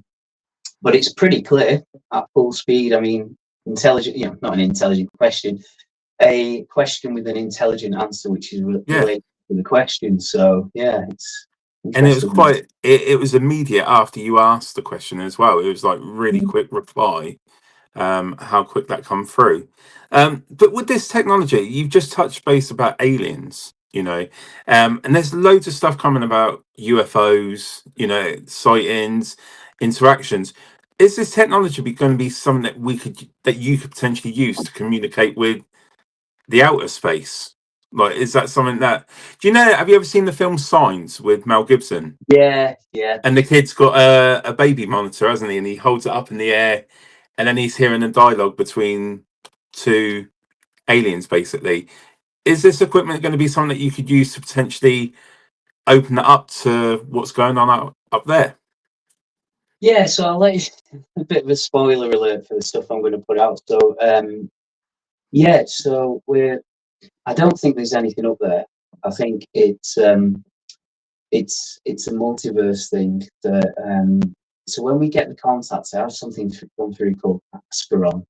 but it's pretty clear at full speed. I mean, intelligent, not an intelligent question, a question with an intelligent answer, which is Yeah, related to the question. So, yeah, it's and it was interesting. quite. It was immediate after you asked the question as well. It was like really quick reply. How quick that come through. But with this technology, you've just touched base about aliens, and there's loads of stuff coming about UFOs, sightings, interactions. Is this technology going to be something that you could potentially use to communicate with the outer space? Like, is that something that, do you know, have you ever seen the film Signs with Mel Gibson? Yeah, yeah. And the kid's got a baby monitor, hasn't he? And he holds it up in the air, and then he's hearing a dialogue between two aliens, basically. Is this equipment going to be something that you could use to potentially open it up to what's going on up there? Yeah, so I'll let you a bit of a spoiler alert for the stuff I'm going to put out. So, yeah, so I don't think there's anything up there. I think it's a multiverse thing that, so when we get the contacts, I have something gone through called Asperon,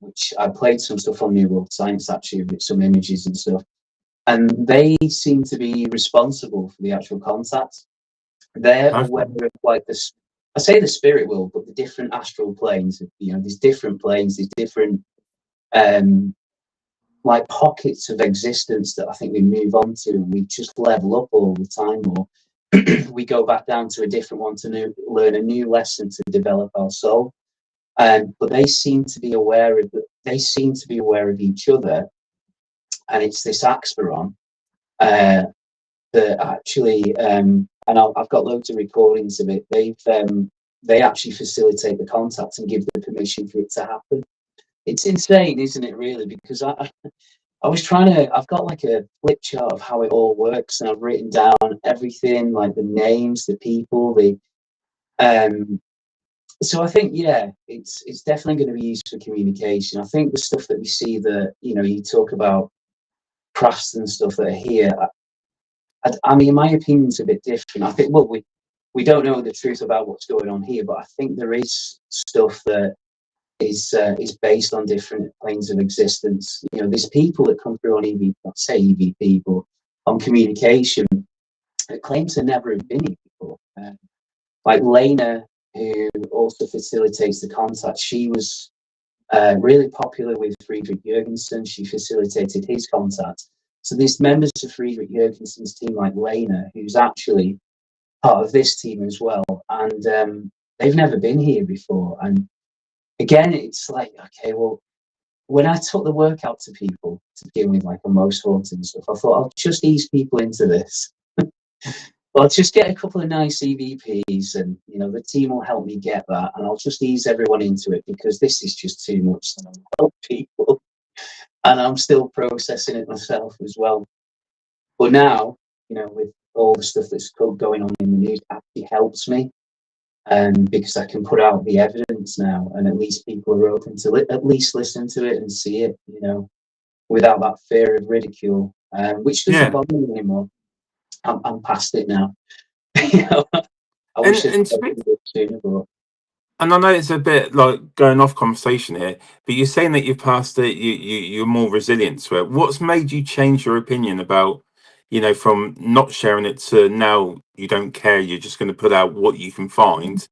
which I played some stuff on NewWorldScience actually with some images and stuff, and they seem to be responsible for the actual contacts. They're aware Okay. of like this. I say the spirit world, but the different astral planes. These different planes, these different um, like pockets of existence that I think we move on to, and we just level up all the time, or we go back down to a different one to learn a new lesson to develop our soul. But they seem to be aware of each other, and it's this Axperon that actually, and I've got loads of recordings of it. They actually facilitate the contact and give the permission for it to happen. It's insane, isn't it? Really, because I was trying to. I've got like a flip chart of how it all works, and I've written down everything, like the names, the people, the. So I think, yeah, it's definitely going to be used for communication. I think the stuff that we see that you talk about crafts and stuff that are here. I mean, my opinion's a bit different. I think, well, we don't know the truth about what's going on here, but I think there is stuff that is based on different planes of existence. You know, there's people that come through on EVP, not say EVP, but on communication that claim to never have been here before. Like Lena, who also facilitates the contact, she was really popular with Friedrich Jurgensen. She facilitated his contact. So there's members of Friedrich Jurgensen's team like Lena, who's actually part of this team as well. And they've never been here before. And again, it's like, okay, well, when I took the work out to people to begin with, like on Most Haunted and stuff, I thought I'll just ease people into this. I'll just get a couple of nice EVPs, and you know the team will help me get that, and I'll just ease everyone into it because this is just too much to help people, and I'm still processing it myself as well. But now, you know, with all the stuff that's going on in the news, it actually helps me, because I can put out the evidence now, and at least people are open to at least listen to it and see it, you know, without that fear of ridicule, which doesn't bother me anymore. I'm past it now. You know, I wish it sooner, but... And I know it's a bit like going off conversation here, but you're saying that you've passed it, you're more resilient to it. What's made you change your opinion about, you know, from not sharing it to now you don't care, you're just going to put out what you can find?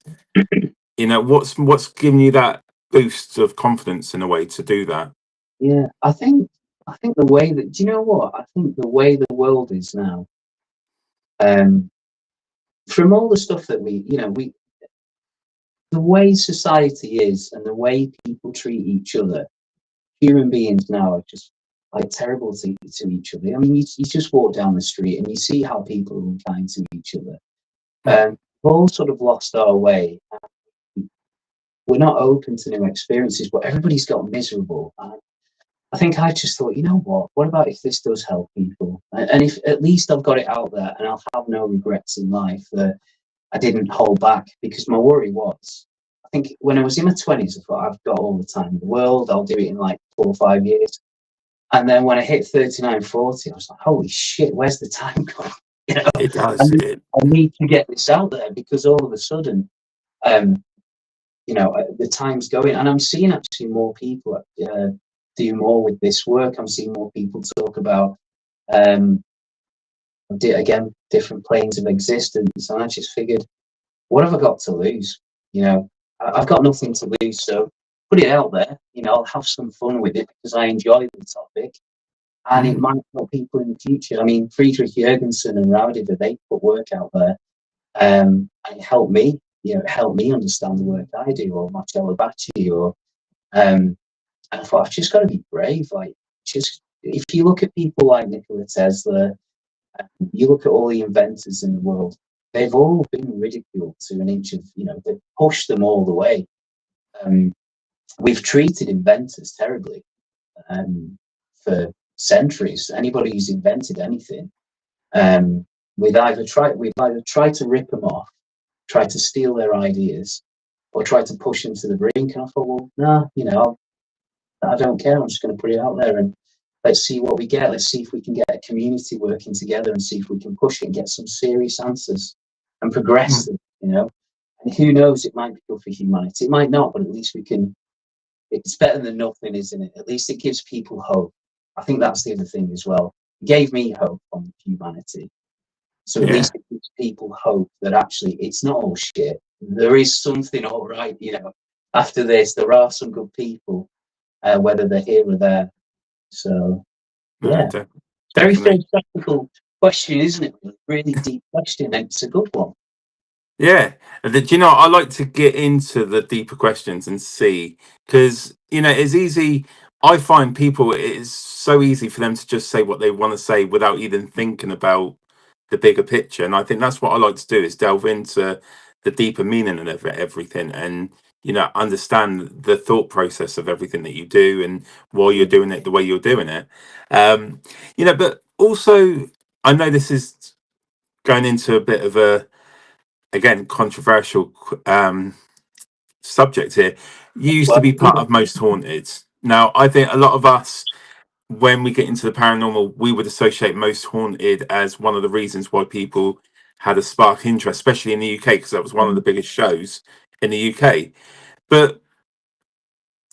You know, what's giving you that boost of confidence in a way to do that? Yeah, I think the way that, do you know what? I think the way the world is now, from all the stuff that the way society is and the way people treat each other, human beings now are just like terrible to each other. I mean, you just walk down the street and you see how people are unkind to each other. We've all sort of lost our way. We're not open to new experiences, but everybody's got miserable. I think I just thought, you know what about if this does help people? And if at least I've got it out there and I'll have no regrets in life that I didn't hold back, because my worry was, I think when I was in my 20s, I thought I've got all the time in the world. I'll do it in like 4 or 5 years. And then when I hit 39, 40, I was like, holy shit, where's the time gone? You know, It does. I need to get this out there because all of a sudden, you know, the time's going, and I'm seeing actually more people do more with this work. I'm seeing more people talk about, again, different planes of existence. And I just figured, what have I got to lose? You know, I've got nothing to lose. So put it out there, you know, I'll have some fun with it because I enjoy the topic. And it might help people in the future. I mean, Friedrich Jurgensen and Raudiver, they put work out there. And it helped me, you know, it helped me understand the work I do, or Marcello Bacci, or and I thought, I've just got to be brave. Like, just if you look at people like Nikola Tesla, you look at all the inventors in the world, they've all been ridiculed to an inch of, you know, they've pushed them all the way. We've treated inventors terribly for centuries. Anybody who's invented anything, we've either tried to rip them off, try to steal their ideas, or try to push them to the brink. And I thought, well, nah, you know, I don't care. I'm just going to put it out there and let's see what we get. Let's see if we can get a community working together and see if we can push it and get some serious answers and progress them, you know. And who knows, it might be good for humanity. It might not, but at least we can. It's better than nothing, isn't it? At least it gives people hope. I think that's the other thing as well. It gave me hope on humanity. So at least it gives people hope that actually it's not all shit. There is something all right, you know. After this, there are some good people, whether they're here or there. So, yeah, very philosophical question, isn't it? Really deep question, and it's a good one. Yeah, do you know, I like to get into the deeper questions and see, because, you know, it's easy. I find people, it's so easy for them to just say what they want to say without even thinking about the bigger picture. And I think that's what I like to do, is delve into the deeper meaning of everything, and, you know, understand the thought process of everything that you do and why you're doing it the way you're doing it. You know, but also, I know this is going into a bit of a, again, controversial subject here. You used to be part of Most Haunted. Now, I think a lot of us, when we get into the paranormal, we would associate Most Haunted as one of the reasons why people had a spark interest, especially in the UK, because that was one of the biggest shows in the UK. But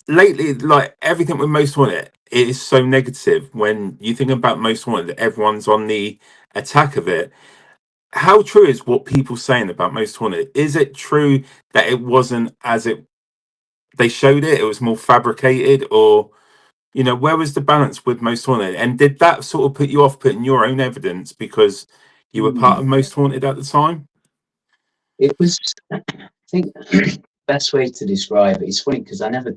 lately, like everything with Most Wanted, it is so negative. When you think about Most Wanted, everyone's on the attack of it. How true is what people saying about Most Wanted? Is it true that it wasn't as it they showed it? It was more fabricated, or where was the balance with Most Wanted? And did that sort of put you off putting your own evidence because you were part Hmm. of Most Wanted at the time? It was, I think, best way to describe it. It's funny because I never.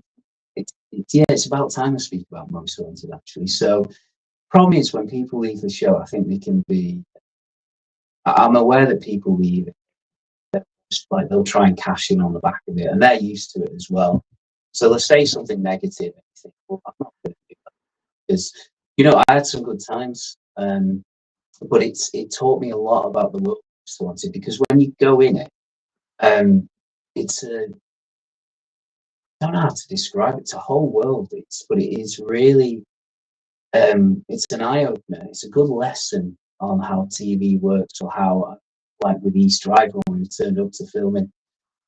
Yeah, it's about time I speak about Most Haunted actually. So, problem is when people leave the show, I think they can be. I'm aware that people leave it, just like they'll try and cash in on the back of it, and they're used to it as well. So they'll say something negative, and you think, "Well, I'm not going to do that," because I had some good times, but it taught me a lot about the world of Most Haunted because when you go in it, it's a I don't know how to describe it. It's a whole world. But it is really it's an eye opener. It's a good lesson on how TV works, or how, like with East Drive when we turned up to filming,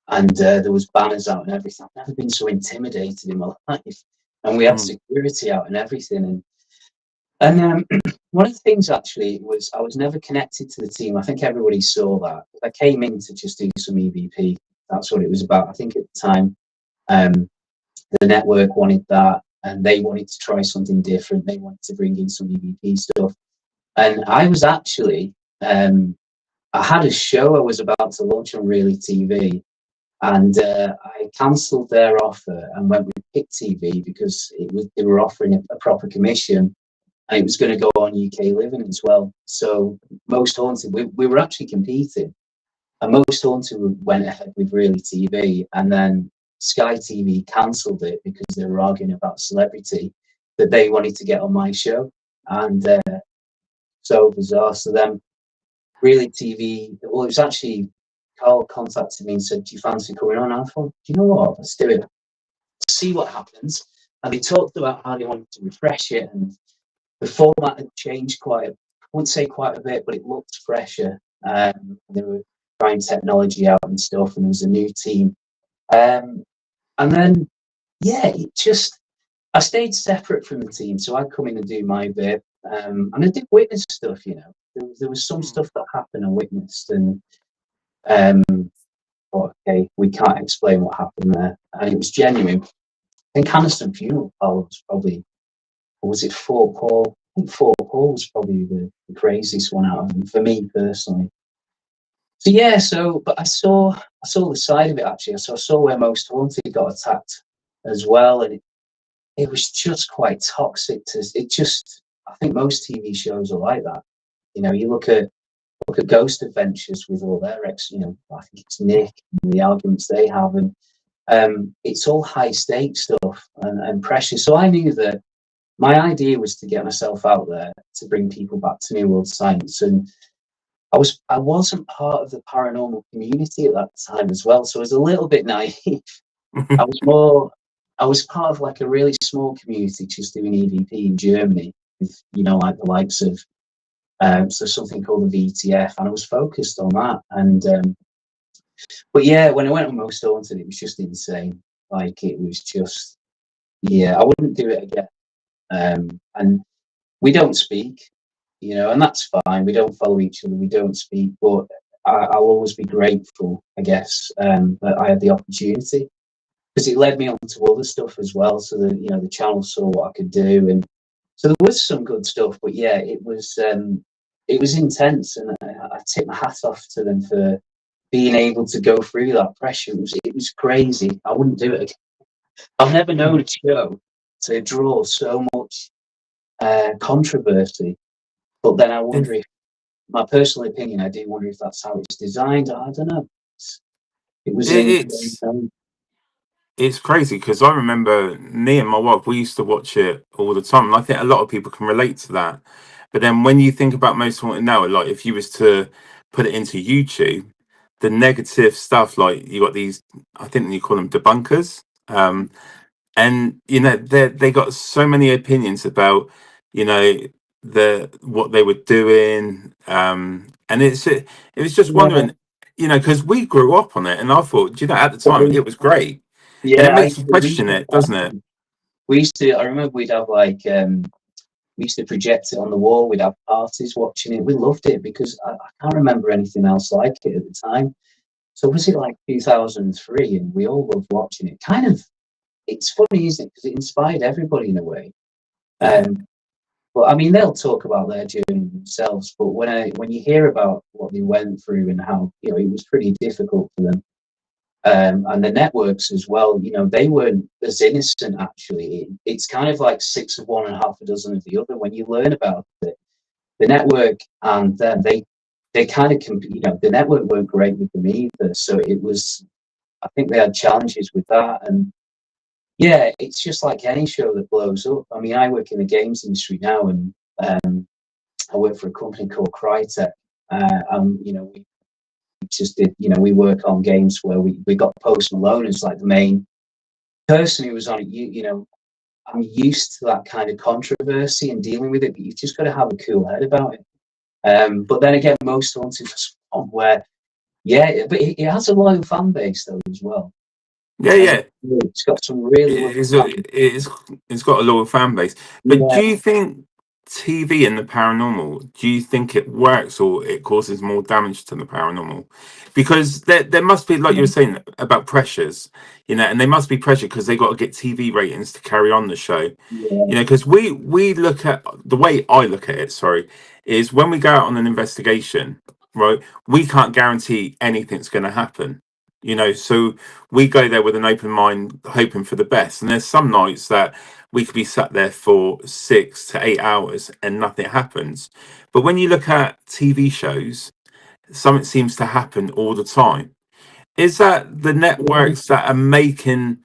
and there was banners out and everything. I've never been so intimidated in my life, and we had Mm. security out and everything. And one of the things actually was I was never connected to the team. I think everybody saw that. I came in to just do some EVP. That's what it was about. I think at the time. Um, the network wanted that, and they wanted to try something different. They wanted to bring in some EVP stuff, and I was actually I had a show I was about to launch on Really TV, and I cancelled their offer and went with Pick TV because they were offering a proper commission, and it was going to go on UK Living as well. So Most Haunted, we were actually competing. And Most Haunted went ahead with Really TV, and then Sky TV cancelled it because they were arguing about celebrity that they wanted to get on my show. And so bizarre. So then Really TV, well, it was actually Carl contacted me and said, "Do you fancy coming on?" I thought, "Do you know what? Let's do it. See what happens." And they talked about how they wanted to refresh it, and the format had changed I wouldn't say quite a bit, but it looked fresher. They were trying technology out and stuff, and there was a new team. And then, yeah, I stayed separate from the team. So I'd come in and do my bit. And I did witness stuff, There was some stuff that happened I witnessed, and okay, we can't explain what happened there. And it was genuine. I think Aniston Funeral Parlour was probably, or was it Fort Paul? I think Fort Paul was probably the craziest one out of them for me personally. So yeah, but I saw the side of it actually. So I saw where Most Haunted got attacked as well, and it was just quite toxic. I think most TV shows are like that. You look at Ghost Adventures with all their I think it's Nick and the arguments they have, and it's all high stakes stuff and pressure. So I knew that my idea was to get myself out there to bring people back to NewWorldScience, and I wasn't part of the paranormal community at that time as well, so I was a little bit naive. I was part of like a really small community just doing EVP in Germany with like the likes of so something called the VTF, and I was focused on that. And but yeah, when I went on Most Haunted, it was just insane. Like it was just I wouldn't do it again. And we don't speak, and that's fine. We don't follow each other. We don't speak, but I'll always be grateful, I guess, that I had the opportunity, because it led me on to other stuff as well. So that the channel saw what I could do, and so there was some good stuff. But yeah, it was intense, and I tip my hat off to them for being able to go through that pressure. It was crazy. I wouldn't do it again. I've never known a show to draw so much controversy. But then I wonder if, my personal opinion, I do wonder if that's how it's designed. I don't know. It was It's it's crazy because I remember me and my wife, we used to watch it all the time, and I think a lot of people can relate to that. But then when you think about Most Haunted now, like if you was to put it into YouTube, the negative stuff, like you got these, I think you call them debunkers, and they got so many opinions about you know what they were doing, and it was just yeah, wondering, because we grew up on it, and I thought, at the time probably, it was great, and it yeah. makes you question it, doesn't it? we used to. I remember we'd have like we used to project it on the wall. We'd have parties watching it. We loved it because I can't remember anything else like it at the time. So was it like 2003, and we all loved watching it. Kind of, it's funny, isn't it? Because it inspired everybody in a way. But I mean, they'll talk about their journey themselves. But when you hear about what they went through and how it was pretty difficult for them, and the networks as well, they weren't as innocent actually. It's kind of like six of one and half a dozen of the other. When you learn about it, the network and them, they kind of the network weren't great with them either. So it was, I think they had challenges with that. And yeah, it's just like any show that blows up. I mean, I work in the games industry now, and I work for a company called Crytek. We just did, we work on games where we got Post Malone as like the main person who was on it. I'm used to that kind of controversy and dealing with it, but you've just got to have a cool head about it. But then again, Most Haunted was one where, but it has a loyal fan base though as well. Yeah. It's got some really it's got a loyal fan base. But do you think TV and the paranormal, do you think it works or it causes more damage to the paranormal? Because there must be, like you were saying about pressures, and they must be pressure because they got to get TV ratings to carry on the show. Because we look at, the way I look at it, is when we go out on an investigation, right, we can't guarantee anything's going to happen. So we go there with an open mind, hoping for the best. And there's some nights that we could be sat there for 6 to 8 hours and nothing happens. But when you look at TV shows, something seems to happen all the time. Is that the networks that are making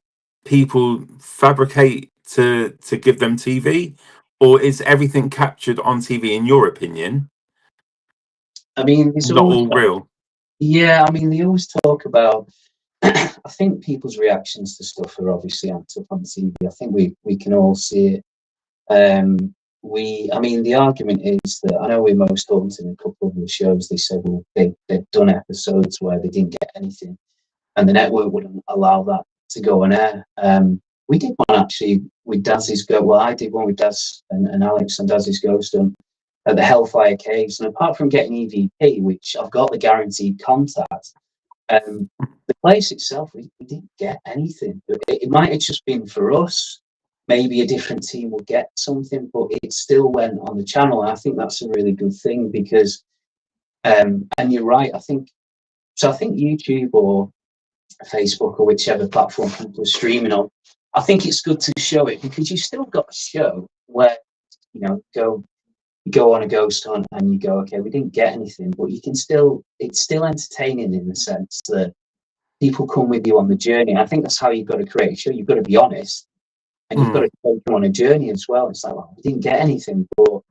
people fabricate to give them TV? Or is everything captured on TV, in your opinion, I mean, it's not all real? Yeah, I mean, they always talk about. I think people's reactions to stuff are obviously amped up on TV. I think we can all see it. I mean, the argument is that I know we're Most Haunted in a couple of the shows. They said, well, they've done episodes where they didn't get anything, and the network wouldn't allow that to go on air. We did one actually with Dazzy's Ghost. Well, I did one with Daz and Alex and Dazzy's Ghost at the Hellfire Caves. And apart from getting EVP, which I've got the guaranteed contact, the place itself, we didn't get anything. It might have just been for us. Maybe a different team will get something, but it still went on the channel. And I think that's a really good thing because, and you're right, I think YouTube or Facebook or whichever platform people are streaming on, I think it's good to show it because you've still got a show where, go on a ghost hunt and you go, okay, we didn't get anything, but it's still entertaining in the sense that people come with you on the journey. I think that's how you've got to create a show. You've got to be honest and you've got to take them on a journey as well. It's like, well, we didn't get anything, but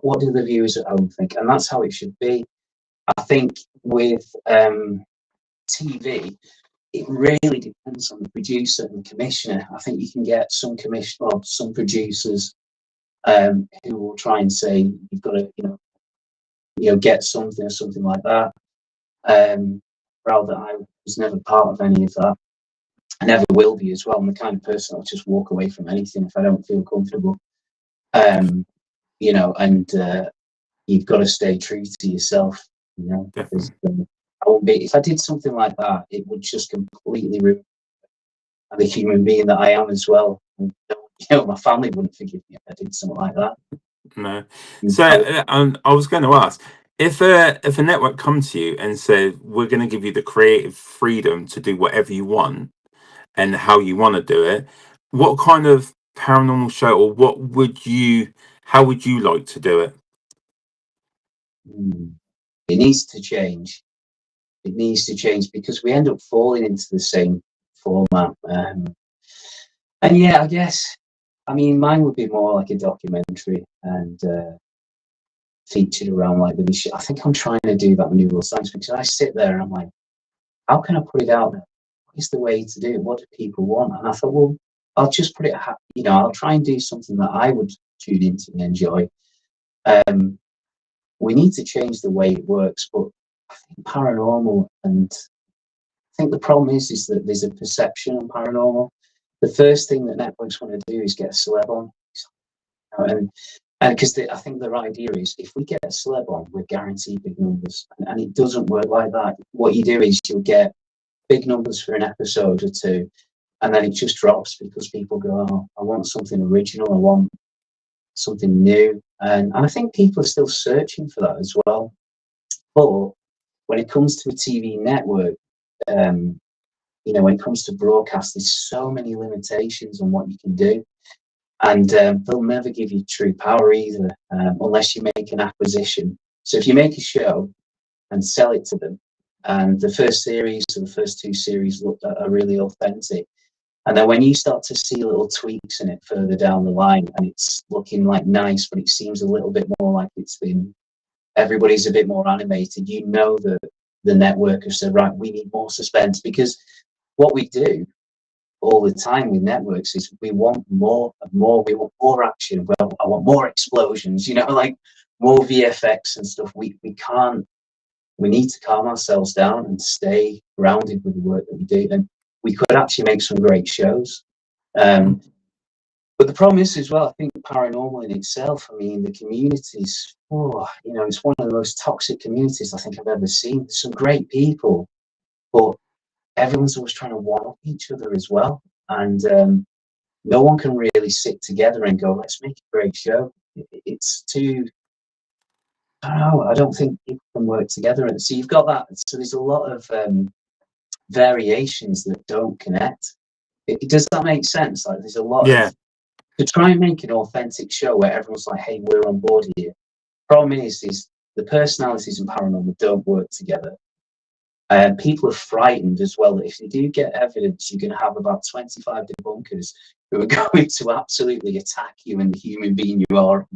what do the viewers at home think? And that's how it should be. I think with TV, it really depends on the producer and commissioner. I think you can get some commissioner or some producers who will try and say you've got to, get something or something like that. Rather, I was never part of any of that. I never will be as well. I'm the kind of person I'll just walk away from anything if I don't feel comfortable. And you've got to stay true to yourself. Because, I won't be, if I did something like that, it would just completely ruin the human being that I am as well. And, my family wouldn't forgive me if I did something like that. No. So I was going to ask, if a network comes to you and said, we're going to give you the creative freedom to do whatever you want and how you want to do it, what kind of paranormal show or how would you like to do it? It needs to change. It needs to change because we end up falling into the same format. And yeah, I guess, I mean, mine would be more like a documentary and featured around like the mission. I think I'm trying to do that with NewWorldScience because I sit there and I'm like, how can I put it out there? What is the way to do it? What do people want? And I thought, well, I'll just put it, I'll try and do something that I would tune into and enjoy. We need to change the way it works, but I think paranormal, and I think the problem is that there's a perception on paranormal. the first thing that networks want to do is get a celeb on. And because I think their idea is, if we get a celeb on, we're guaranteed big numbers. And it doesn't work like that. What you do is you'll get big numbers for an episode or two, and then it just drops because people go, oh, I want something original, I want something new. And I think people are still searching for that as well. But when it comes to a TV network, when it comes to broadcast, there's so many limitations on what you can do. And they'll never give you true power either, unless you make an acquisition. So if you make a show and sell it to them, and the first series or the first two series are really authentic, and then when you start to see little tweaks in it further down the line, and it's looking like nice, but it seems a little bit more like everybody's a bit more animated, you know that the network has said, right, we need more suspense. Because what we do all the time with networks is we want more and more. We want more action. Well, I want more explosions, like more VFX and stuff. We can't. We need to calm ourselves down and stay grounded with the work that we do. And we could actually make some great shows. But the problem is as well, I think paranormal in itself, I mean, the communities, it's one of the most toxic communities I think I've ever seen. There's some great people, but everyone's always trying to one-up each other as well. And no one can really sit together and go, let's make a great show. It's too, I don't know, I don't think people can work together. And so you've got that. So there's a lot of variations that don't connect. Does that make sense? Like there's a lot of, to try and make an authentic show where everyone's like, hey, we're on board here. Problem is the personalities in paranormal don't work together. People are frightened as well that if you do get evidence, you're going to have about 25 debunkers who are going to absolutely attack you and the human being you are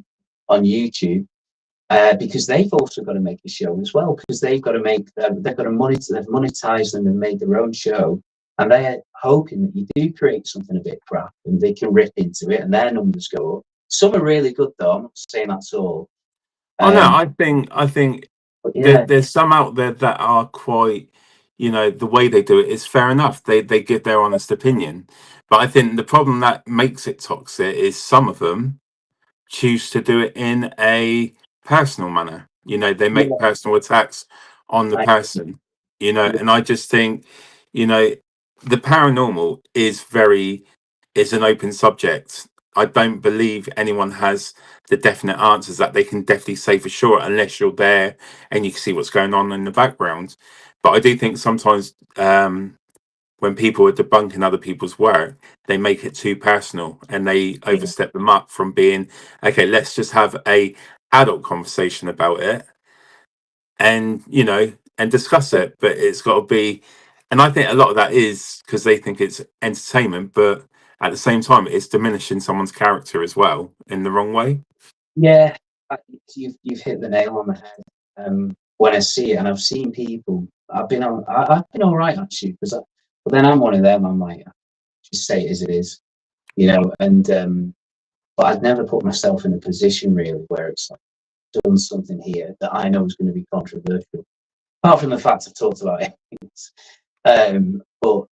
on YouTube, because they've also got to make a show as well, because they've got to they've monetized them and made their own show, and they're hoping that you do create something a bit crap and they can rip into it and their numbers go up. Some are really good though, I'm not saying that's all. I think there's some out there that are quite, the way they do it is fair enough. They give their honest opinion. But I think the problem that makes it toxic is some of them choose to do it in a personal manner. They make personal attacks on the person, and I just think, the paranormal is an open subject. I don't believe anyone has the definite answers that they can definitely say for sure, unless you're there and you can see what's going on in the background. But I do think sometimes when people are debunking other people's work, they make it too personal and they overstep them up from being, okay, let's just have a adult conversation about it and, and discuss it. But it's got to be, and I think a lot of that is because they think it's entertainment, but at the same time, it's diminishing someone's character as well in the wrong way. Yeah, you've hit the nail on the head. When I see it, and I've seen people, I've been all right actually, but then I'm one of them. I'm like, just say it as it is, And but I'd never put myself in a position really where it's like done something here that I know is going to be controversial. Apart from the fact I've talked about it, but.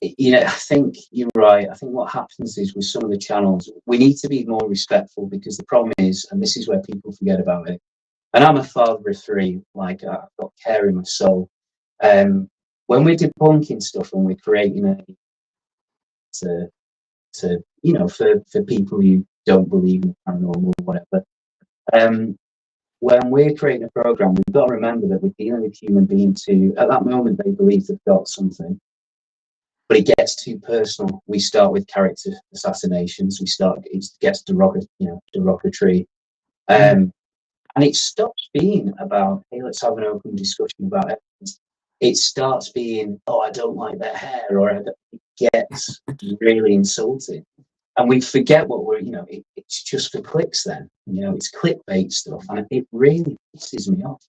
I think you're right. I think what happens is with some of the channels, we need to be more respectful, because the problem is, and this is where people forget about it, and I'm a father of three, like I've got care in my soul. When we're debunking stuff and we're creating it for people who don't believe in paranormal or whatever, when we're creating a program, we've got to remember that we're dealing with human beings who, at that moment, they believe they've got something. But it gets too personal. We start with character assassinations. It gets derogatory. And it stops being about, hey, let's have an open discussion about it. It starts being, oh, I don't like their hair, or it gets really insulting. And we forget what it's just for clicks then. It's clickbait stuff. And it really pisses me off.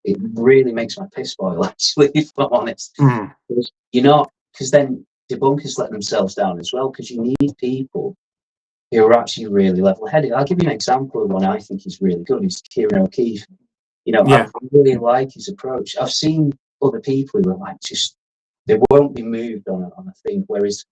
It really makes my piss boil, actually, if I'm honest. Because then debunkers let themselves down as well, because you need people who are actually really level-headed. I'll give you an example of one I think is really good. It's Kieran O'Keefe. I really like his approach. I've seen other people who are like, they won't be moved on a thing, whereas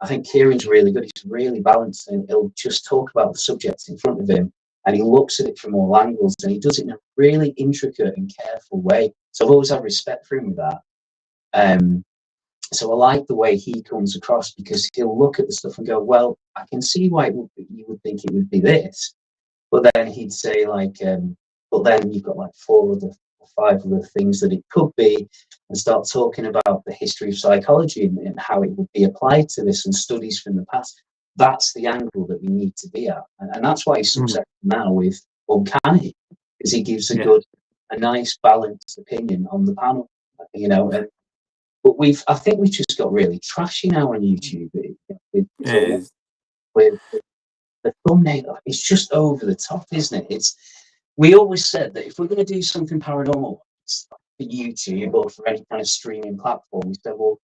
I think Kieran's really good. He's really balanced, and he'll just talk about the subject in front of him, and he looks at it from all angles, and he does it in a really intricate and careful way. So I've always had respect for him with that. So I like the way he comes across, because he'll look at the stuff and go, well, I can see why you would think it would be this. But then he'd say, like, but then you've got like 5 other things that it could be, and start talking about the history of psychology and how it would be applied to this and studies from the past. That's the angle that we need to be at. And that's why he's successful now with Uncanny, because he gives a nice balanced opinion on the panel, you know. But I think we've just got really trashy now on YouTube with the thumbnail. It's just over the top, isn't it? We always said that if we're going to do something paranormal for YouTube or for any kind of streaming platform, we said, well,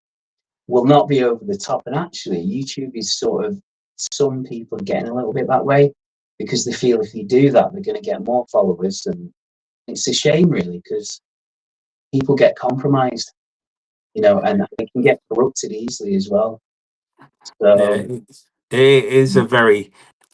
we'll not be over the top. And actually, YouTube is sort of, some people are getting a little bit that way, because they feel if you do that, they're going to get more followers. And it's a shame, really, because people get compromised, you know, and they can get corrupted easily as well. So it is a very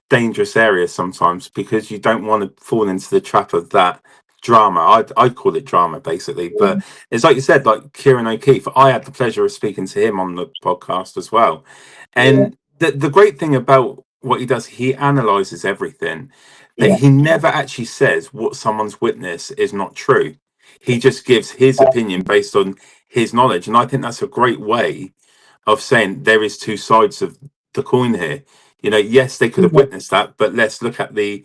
dangerous area sometimes, because you don't want to fall into the trap of that drama. I'd call it drama, basically. But it's like you said, like Kieran O'Keefe, I had the pleasure of speaking to him on the podcast as well. And the great thing about what he does, he analyzes everything, but he never actually says what someone's witness is not true. He just gives his opinion based on his knowledge. And I think that's a great way of saying there is two sides of the coin here. You know, yes, they could have witnessed that, but let's look at the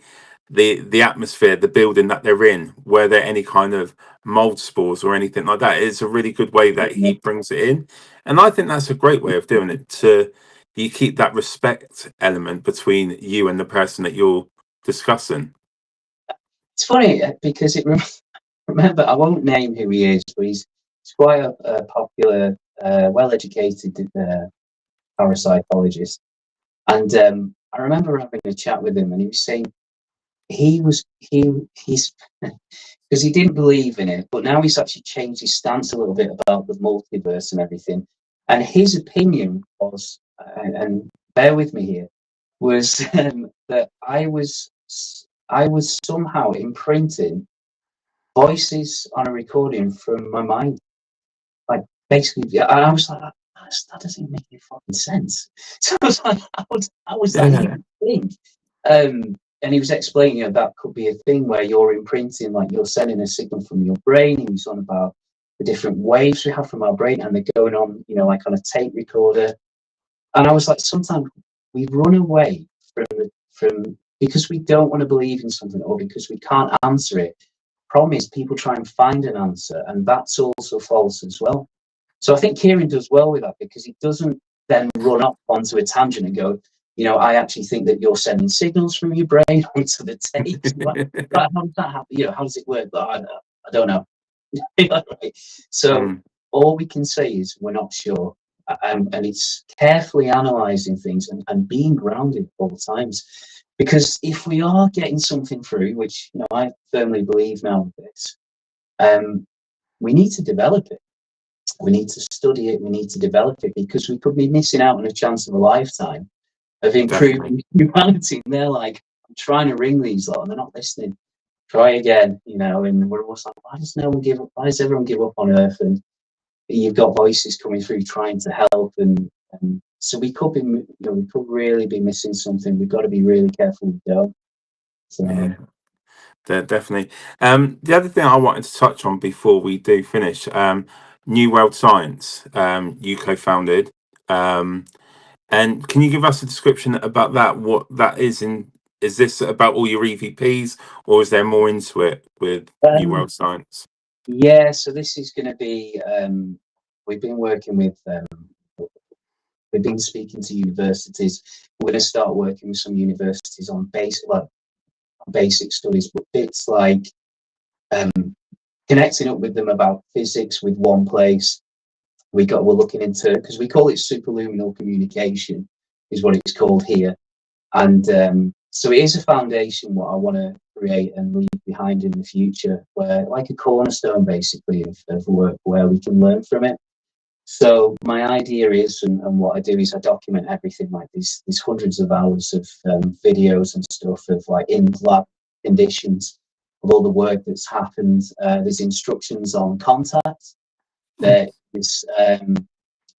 atmosphere, the building that they're in. Were there any kind of mold spores or anything like that? It's a really good way that he brings it in, and I think that's a great way of doing it. You keep that respect element between you and the person that you're discussing. It's funny because remember, I won't name who he is, but he's quite a popular, well-educated parapsychologist. And I remember having a chat with him, and he was saying he's because he didn't believe in it, but now he's actually changed his stance a little bit about the multiverse and everything. And his opinion was, and bear with me here, was that I was somehow imprinting voices on a recording from my mind. Like, basically, I was like, that doesn't make any fucking sense. So I was like, how was that even a thing? And he was explaining, you know, that could be a thing where you're imprinting, like you're sending a signal from your brain. He was on about the different waves we have from our brain, and they're going on, you know, like on a tape recorder. And I was like, sometimes we run away from because we don't want to believe in something, or because we can't answer it. Problem is, people try and find an answer, and that's also false as well. So I think Kieran does well with that, because he doesn't then run up onto a tangent and go, you know, I actually think that you're sending signals from your brain onto the tape. How does that happen? You know, how does it work? But I don't know. So all we can say is we're not sure. And it's carefully analysing things and being grounded all the times. Because if we are getting something through, which, you know, I firmly believe now with this, we need to develop it. We need to study it. We need to develop it, because we could be missing out on a chance of a lifetime of improving humanity. And they're like, I'm trying to ring these lot and they're not listening. Try again, you know. And we're almost like, why does no one give up? Why does everyone give up on Earth? And you've got voices coming through trying to help, and so we could be, you know, we could really be missing something. We've got to be really careful we don't. So, Definitely. The other thing I wanted to touch on before we do finish, NewWorldScience, you co-founded, and can you give us a description about that? What that is is this about all your EVPs, or is there more into it with NewWorldScience? Yeah, so this is going to be, we've been working with, we've been speaking to universities. We're going to start working with some universities on basic studies, but bits like connecting up with them about physics with one place. We're looking into, because we call it superluminal communication, is what it's called here. And so it is a foundation what I want to create and leave behind in the future, where, like a cornerstone basically of work where we can learn from it. So my idea is, and what I do is I document everything, like these hundreds of hours of videos and stuff of like in lab conditions of all the work that's happened. There's instructions on contact. There is,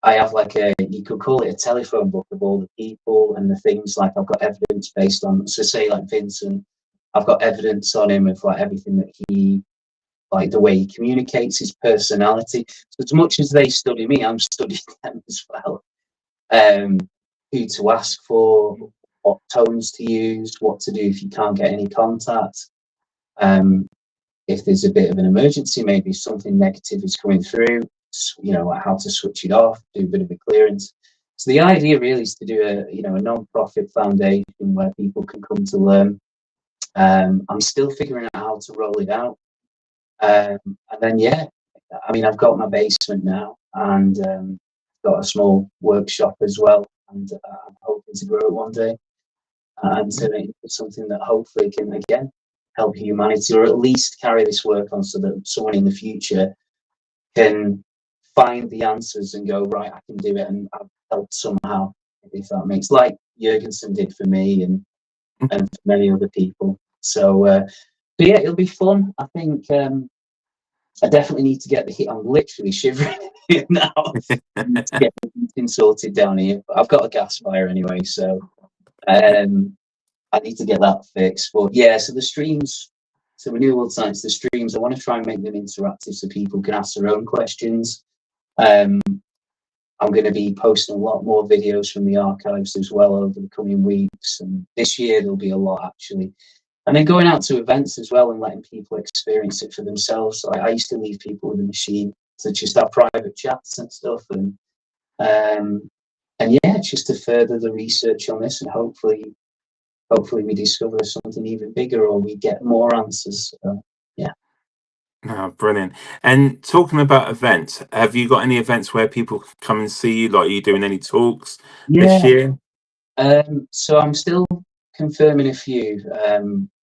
I have like you could call it a telephone book of all the people and the things. Like I've got evidence based on, so say like Vincent, I've got evidence on him of like everything that he, like the way he communicates, his personality. So as much as they study me, I'm studying them as well. Who to ask for, what tones to use, what to do if you can't get any contact. If there's a bit of an emergency, maybe something negative is coming through, like how to switch it off, do a bit of a clearance. So the idea really is to do a non-profit foundation where people can come to learn. I'm still figuring out how to roll it out. And then, I've got my basement now, and got a small workshop as well, and I'm hoping to grow it one day and turn it into something that hopefully can again help humanity, or at least carry this work on, so that someone in the future can find the answers and go, right, I can do it, and I've helped somehow, if that makes, like Jurgensen did for me, and for many other people. So yeah, it'll be fun. I think I definitely need to get the heat. I'm literally shivering here now. I need to get the heating sorted down here. But I've got a gas fire anyway, so I need to get that fixed. But yeah, so the streams, so with New World Science, the streams, I want to try and make them interactive so people can ask their own questions. I'm going to be posting a lot more videos from the archives as well over the coming weeks, and this year there'll be a lot actually. And then going out to events as well and letting people experience it for themselves. So I used to leave people with a machine to just have private chats and stuff, and yeah, just to further the research on this, and hopefully we discover something even bigger, or we get more answers. Yeah. Oh, brilliant. And talking about events, have you got any events where people can come and see you? Like, are you doing any talks this year? So I'm still confirming a few,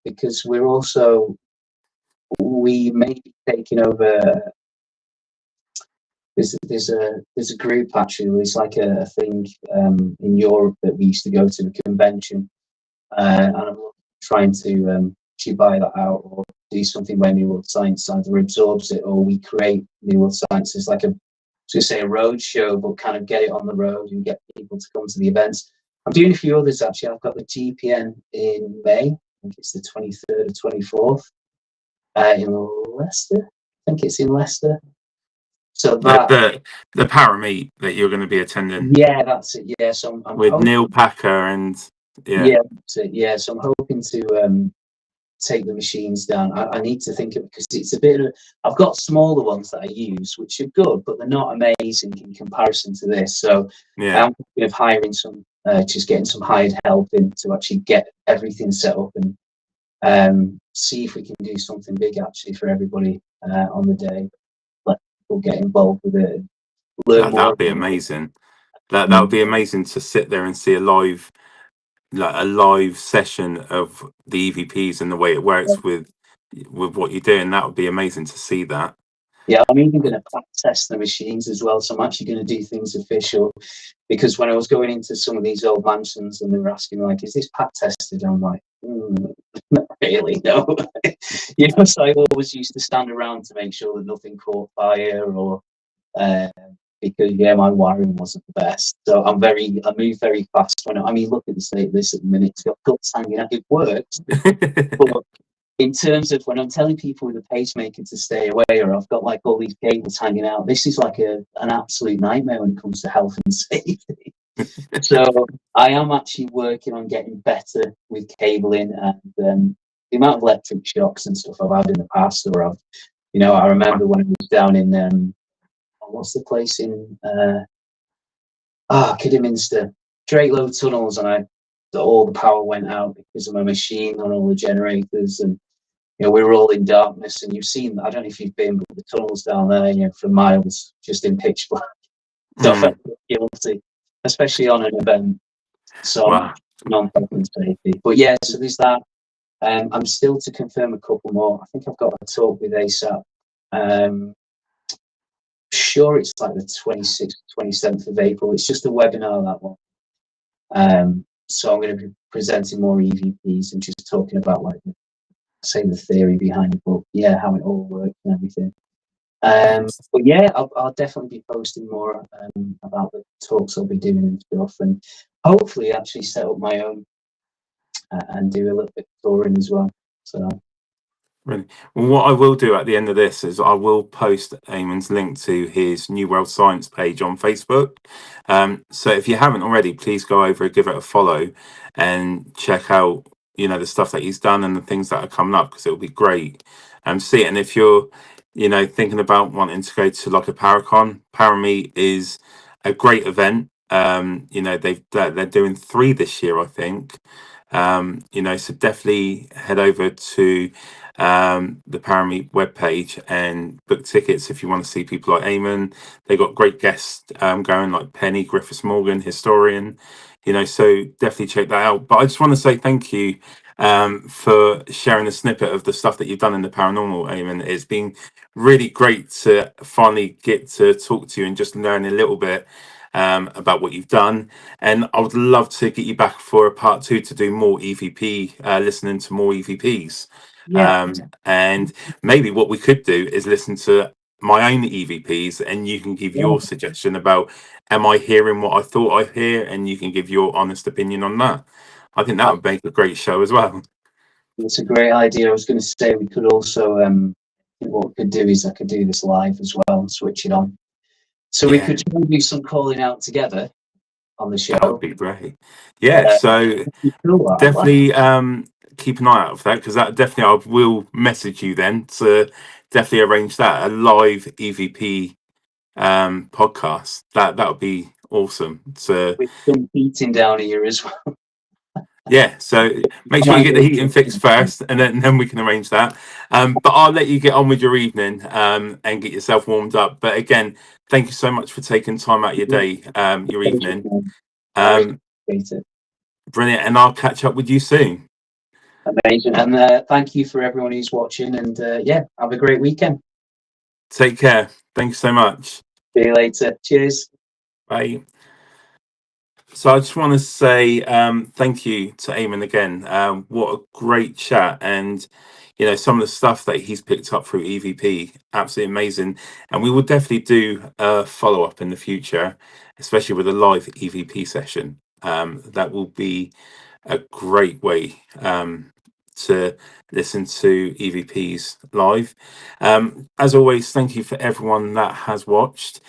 because we may be taking over. There's a group actually. It's like a thing in Europe that we used to go to, the convention, and I'm trying to actually buy that out, or do something where New World Science either absorbs it, or we create New World Science as like a road show, but kind of get it on the road and get people to come to the events. I'm doing a few others actually. I've got the GPN in May. I think it's the 23rd or 24th in Leicester. I think it's in Leicester. So The Parameet that you're going to be attending. Yeah, that's it. Yeah, so I'm with hoping, Neil Packer and that's it. Yeah, so I'm hoping to take the machines down. I need to think of, because it's a bit of, I've got smaller ones that I use, which are good, but they're not amazing in comparison to this. So I'm thinking of hiring some, just getting some hired help in to actually get everything set up, and see if we can do something big actually for everybody on the day. Let people get involved with it. Learn more. That'd be amazing. That would be amazing to sit there and see a live session of the EVPs and the way it works with what you're doing. That would be amazing to see that. Yeah, I'm even going to pack test the machines as well. So I'm actually going to do things official, because when I was going into some of these old mansions and they were asking like, "Is this pack tested?" I'm like, not really, no. So I always used to stand around to make sure that nothing caught fire, or because my wiring wasn't the best. So I move very fast. Look at the state of this at the minute. It's got guts hanging out. It works, but in terms of when I'm telling people with a pacemaker to stay away, or I've got like all these cables hanging out, this is like an absolute nightmare when it comes to health and safety. So I am actually working on getting better with cabling, and the amount of electric shocks and stuff I've had in the past, or I remember when I was down in what's the place in Kidderminster, Drakelow tunnels, and all the power went out because of my machine on all the generators, and we were all in darkness, and you've seen, I don't know if you've been, but the tunnels down there, for miles, just in pitch black. So I felt guilty, especially on an event. So non-profit safety. But yeah, so there's that. I'm still to confirm a couple more. I think I've got a talk with ASAP. sure it's like the 26th, 27th of April. It's just a webinar, that one. So I'm going to be presenting more EVPs and just talking about, like, say, the theory behind the book, how it all works and everything. But yeah, I'll definitely be posting more about the talks I'll be doing and stuff, and hopefully actually set up my own and do a little bit of touring as well. So Really. Well, what I will do at the end of this is I will post Eamonn's link to his NewWorldScience page on Facebook. So if you haven't already, please go over and give it a follow and check out, the stuff that he's done and the things that are coming up, because it'll be great. See it. And if you're, thinking about wanting to go to like a Paracon, Parameet is a great event. They're doing 3 this year, I think. So definitely head over to the Parameet webpage and book tickets if you want to see people like Eamonn. They got great guests going, like Penny Griffiths Morgan, historian. So definitely check that out. But I just want to say thank you for sharing a snippet of the stuff that you've done in the paranormal, Eamonn. It's been really great to finally get to talk to you and just learn a little bit about what you've done. And I would love to get you back for a part 2 to do more EVP, listening to more EVPs. And maybe what we could do is listen to my own EVPs, and you can give your suggestion about, am I hearing what I thought I hear, and you can give your honest opinion on that. I think that would make a great show as well. It's a great idea. I was going to say we could also what we could do is I could do this live as well and switch it on. So we could try and do some calling out together on the show. That would be great. So definitely keep an eye out for that, because that definitely, I will message you then to definitely arrange that, a live EVP podcast. That would be awesome. So with some heating down here as well. So make sure you get the heating fixed first, and then we can arrange that. But I'll let you get on with your evening and get yourself warmed up. But again, thank you so much for taking time out of your day, your evening. Brilliant, and I'll catch up with you soon. Amazing, and thank you for everyone who's watching, and have a great weekend. Take care. Thanks so much. See you later. Cheers. Bye. So I just want to say thank you to Eamonn again. What a great chat, and some of the stuff that he's picked up through EVP, absolutely amazing. And we will definitely do a follow-up in the future, especially with a live EVP session. That will be a great way to listen to EVPs live. As always, thank you for everyone that has watched.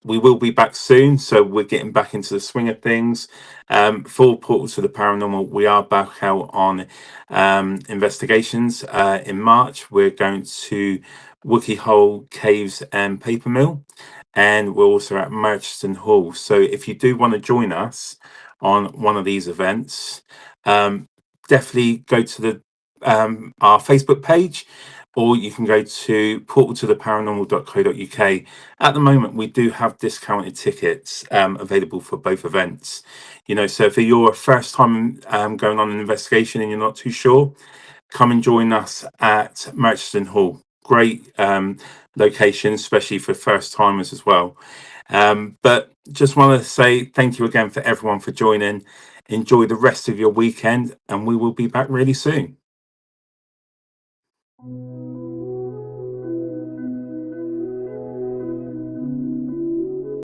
We will be back soon, so we're getting back into the swing of things. For Portal to the Paranormal, we are back out on investigations. In March, we're going to Wookie Hole, Caves and Paper Mill, and we're also at Murchison Hall. So if you do want to join us on one of these events, definitely go to our Facebook page, or you can go to portaltotheparanormal.co.uk. At the moment, we do have discounted tickets available for both events. So if you're a first time going on an investigation and you're not too sure, come and join us at Murchison Hall. Great location, especially for first timers as well. But just want to say thank you again for everyone for joining. Enjoy the rest of your weekend, and we will be back really soon.